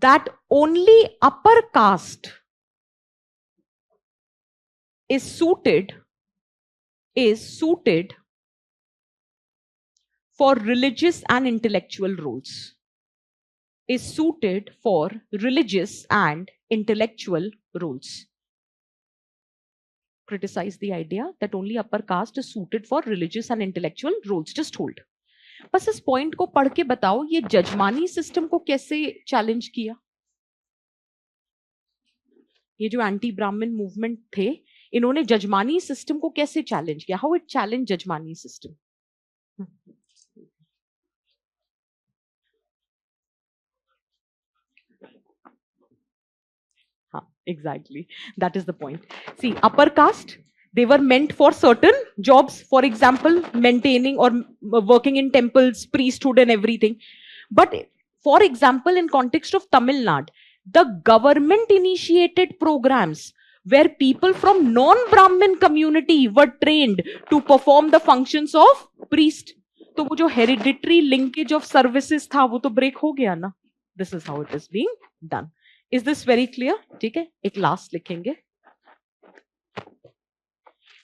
that only upper caste is suited for religious and intellectual roles. criticize the idea that only upper caste is suited for religious and intellectual roles. Just hold. बस इस point को पढ़ के बताओ ये जजमानी system को कैसे challenge किया. ये जो एंटी ब्राह्मण मूवमेंट थे, इन्होंने जजमानी सिस्टम को कैसे चैलेंज किया? How it challenge jajmani system? Exactly. That is the point. See, upper caste, they were meant for certain jobs, for example, maintaining or working in temples, priesthood and everything. But for example, in context of Tamil Nadu, the government initiated programs where people from non-Brahmin community were trained to perform the functions of priest. तो वो जो hereditary linkage of services था वो तो break हो गया ना. This is how it is being done. Is this very clear? ठीक है, एक last लिखेंगे.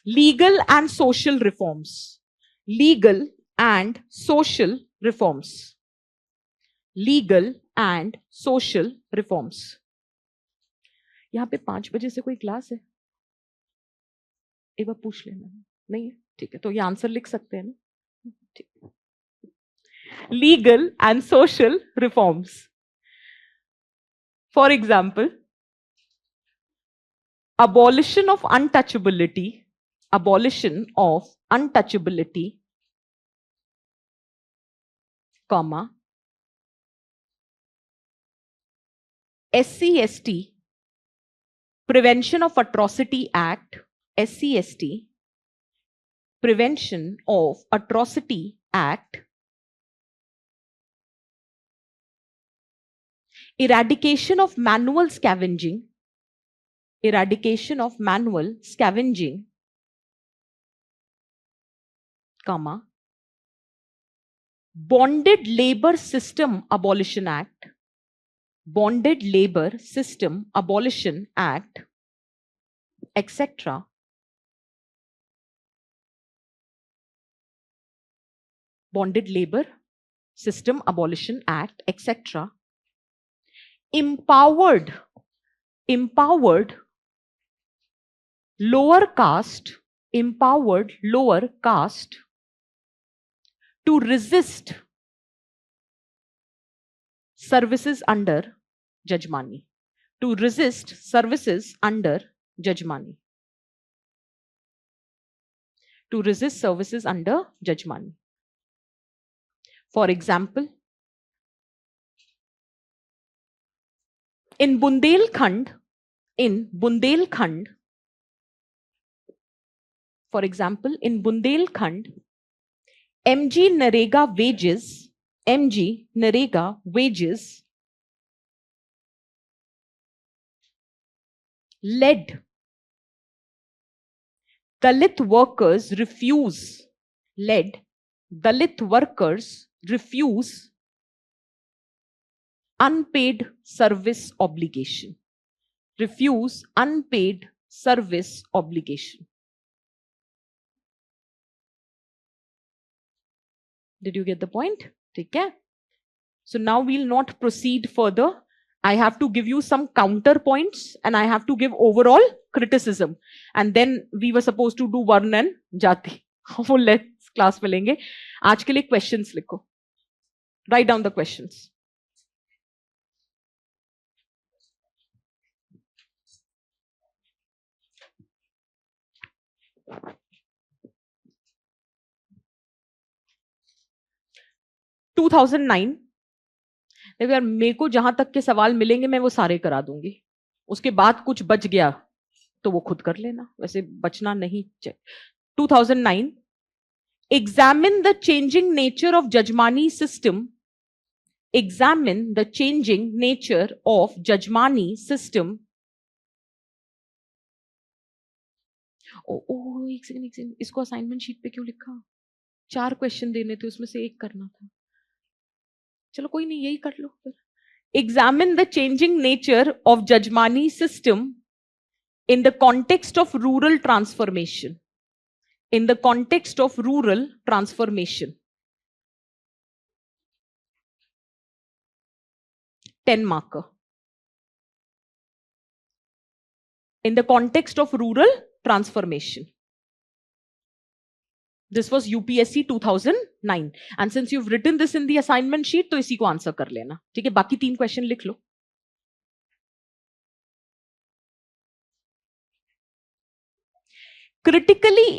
Legal and social reforms. Legal and social reforms. Legal and social reforms. यहाँ पे 5 बजे से कोई क्लास है? एक बार पूछ लेना. नहीं है? ठीक है, तो ये आंसर लिख सकते हैं ना? ठीक. Legal and social reforms. For example, abolition of untouchability, comma, SC/ST, Prevention of Atrocity Act, SC/ST, Prevention of Atrocity Act, eradication of manual scavenging, comma, Bonded Labor System Abolition Act, etc. Bonded Labor System Abolition Act, etc. Empowered lower caste to resist services under Jajmani. For example, in Bundelkhand, MG Narega wages led Dalit workers refuse unpaid service obligation. Did you get the point? Okay. So now we'll not proceed further. I have to give you some counterpoints and I have to give overall criticism. And then we were supposed to do Varna and Jati. वो let's class में लेंगे. आज के लिए questions लिखो. Write down the questions. देखो यार, मेरे को जहां तक के सवाल मिलेंगे मैं वो सारे करा दूंगी. उसके बाद कुछ बच गया तो वो खुद कर लेना. वैसे बचना नहीं चाहिए. 2009, examine the changing nature of Jajmani system. एक सेकंड, इसको असाइनमेंट शीट पे क्यों लिखा? 4 क्वेश्चन देने थे, उसमें से एक करना था. चलो कोई नहीं, यही कर लो फिर. Examine the changing nature of Jajmani system in the context of rural transformation. 10 marker. In the context of rural transformation. This was UPSC 2009 and since you've written this in the assignment sheet तो इसी को answer कर लेना, ठीक है? बाकी 3 question लिख लो. Critically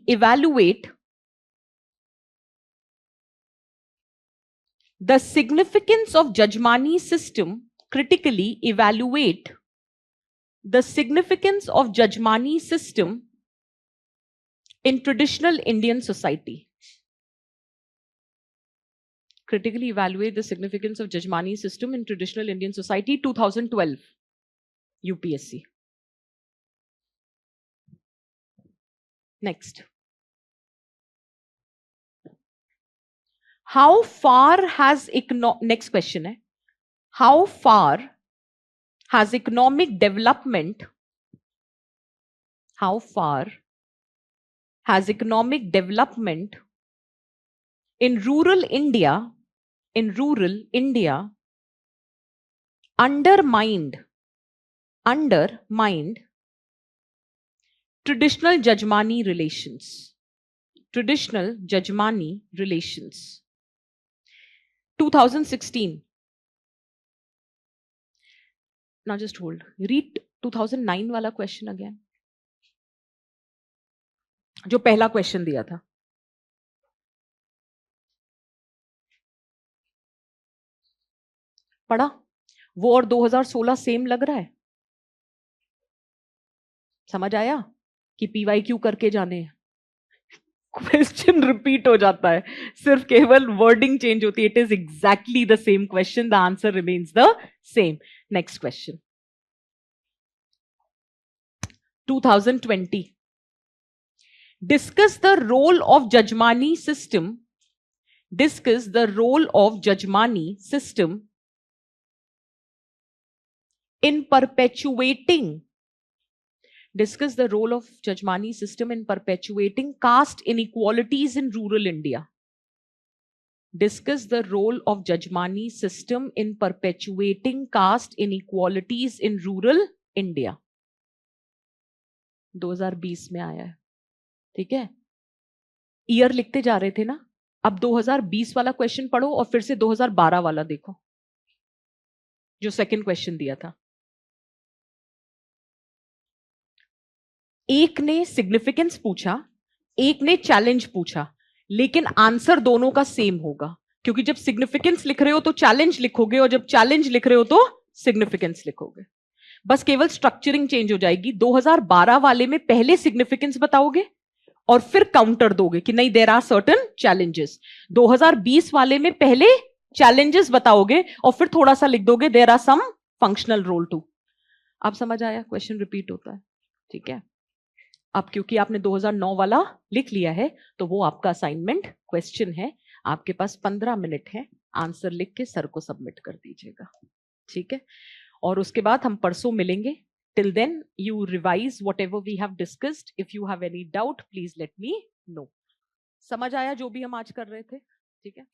evaluate the significance of Jajmani system. Critically evaluate the significance of Jajmani system in traditional Indian society. Critically evaluate the significance of Jajmani system in traditional Indian society, 2012 UPSC. Next. How far has next question hai, how far has economic development in rural India undermined traditional Jajmani relations. 2016. Now just hold. Read 2009 वाला question again. जो पहला question दिया था. पढ़ा? वो और 2016 same लग रहा है? समझ आया कि PYQ करके जाने हैं? क्वेश्चन रिपीट हो जाता है, सिर्फ केवल वर्डिंग चेंज होती है. It is exactly the same question, the answer remains the same. Next question 2020. Discuss the role of Jajmani system in perpetuating caste inequalities in rural India. Discuss the role of Jajmani system in perpetuating caste inequalities in rural India. 2020 में आया है, ठीक है? Year लिखते जा रहे थे ना, अब 2020 वाला क्वेश्चन पढ़ो और फिर से 2012 वाला देखो, जो सेकंड क्वेश्चन दिया था. एक ने सिग्निफिकेंस पूछा, एक ने चैलेंज पूछा, लेकिन आंसर दोनों का सेम होगा, क्योंकि जब सिग्निफिकेंस लिख रहे हो तो चैलेंज लिखोगे और जब चैलेंज लिख रहे हो तो सिग्निफिकेंस लिखोगे. बस केवल स्ट्रक्चरिंग चेंज हो जाएगी. 2012 वाले में पहले सिग्निफिकेंस बताओगे और फिर काउंटर दोगे कि नहीं, देयर आर सर्टेन चैलेंजेस. 2020 वाले में पहले चैलेंजेस बताओगे और फिर थोड़ा सा लिख दोगे there are some functional role too. आप समझ आया? क्वेश्चन रिपीट होता है, ठीक है? अब क्योंकि आपने 2009 वाला लिख लिया है तो वो आपका असाइनमेंट क्वेश्चन है. आपके पास 15 मिनट है, आंसर लिख के सर को सबमिट कर दीजिएगा, ठीक है? और उसके बाद हम परसों मिलेंगे. Till then, you revise whatever we have discussed. If you have any doubt, please let me know. समझ आया जो भी हम आज कर रहे थे? ठीक है.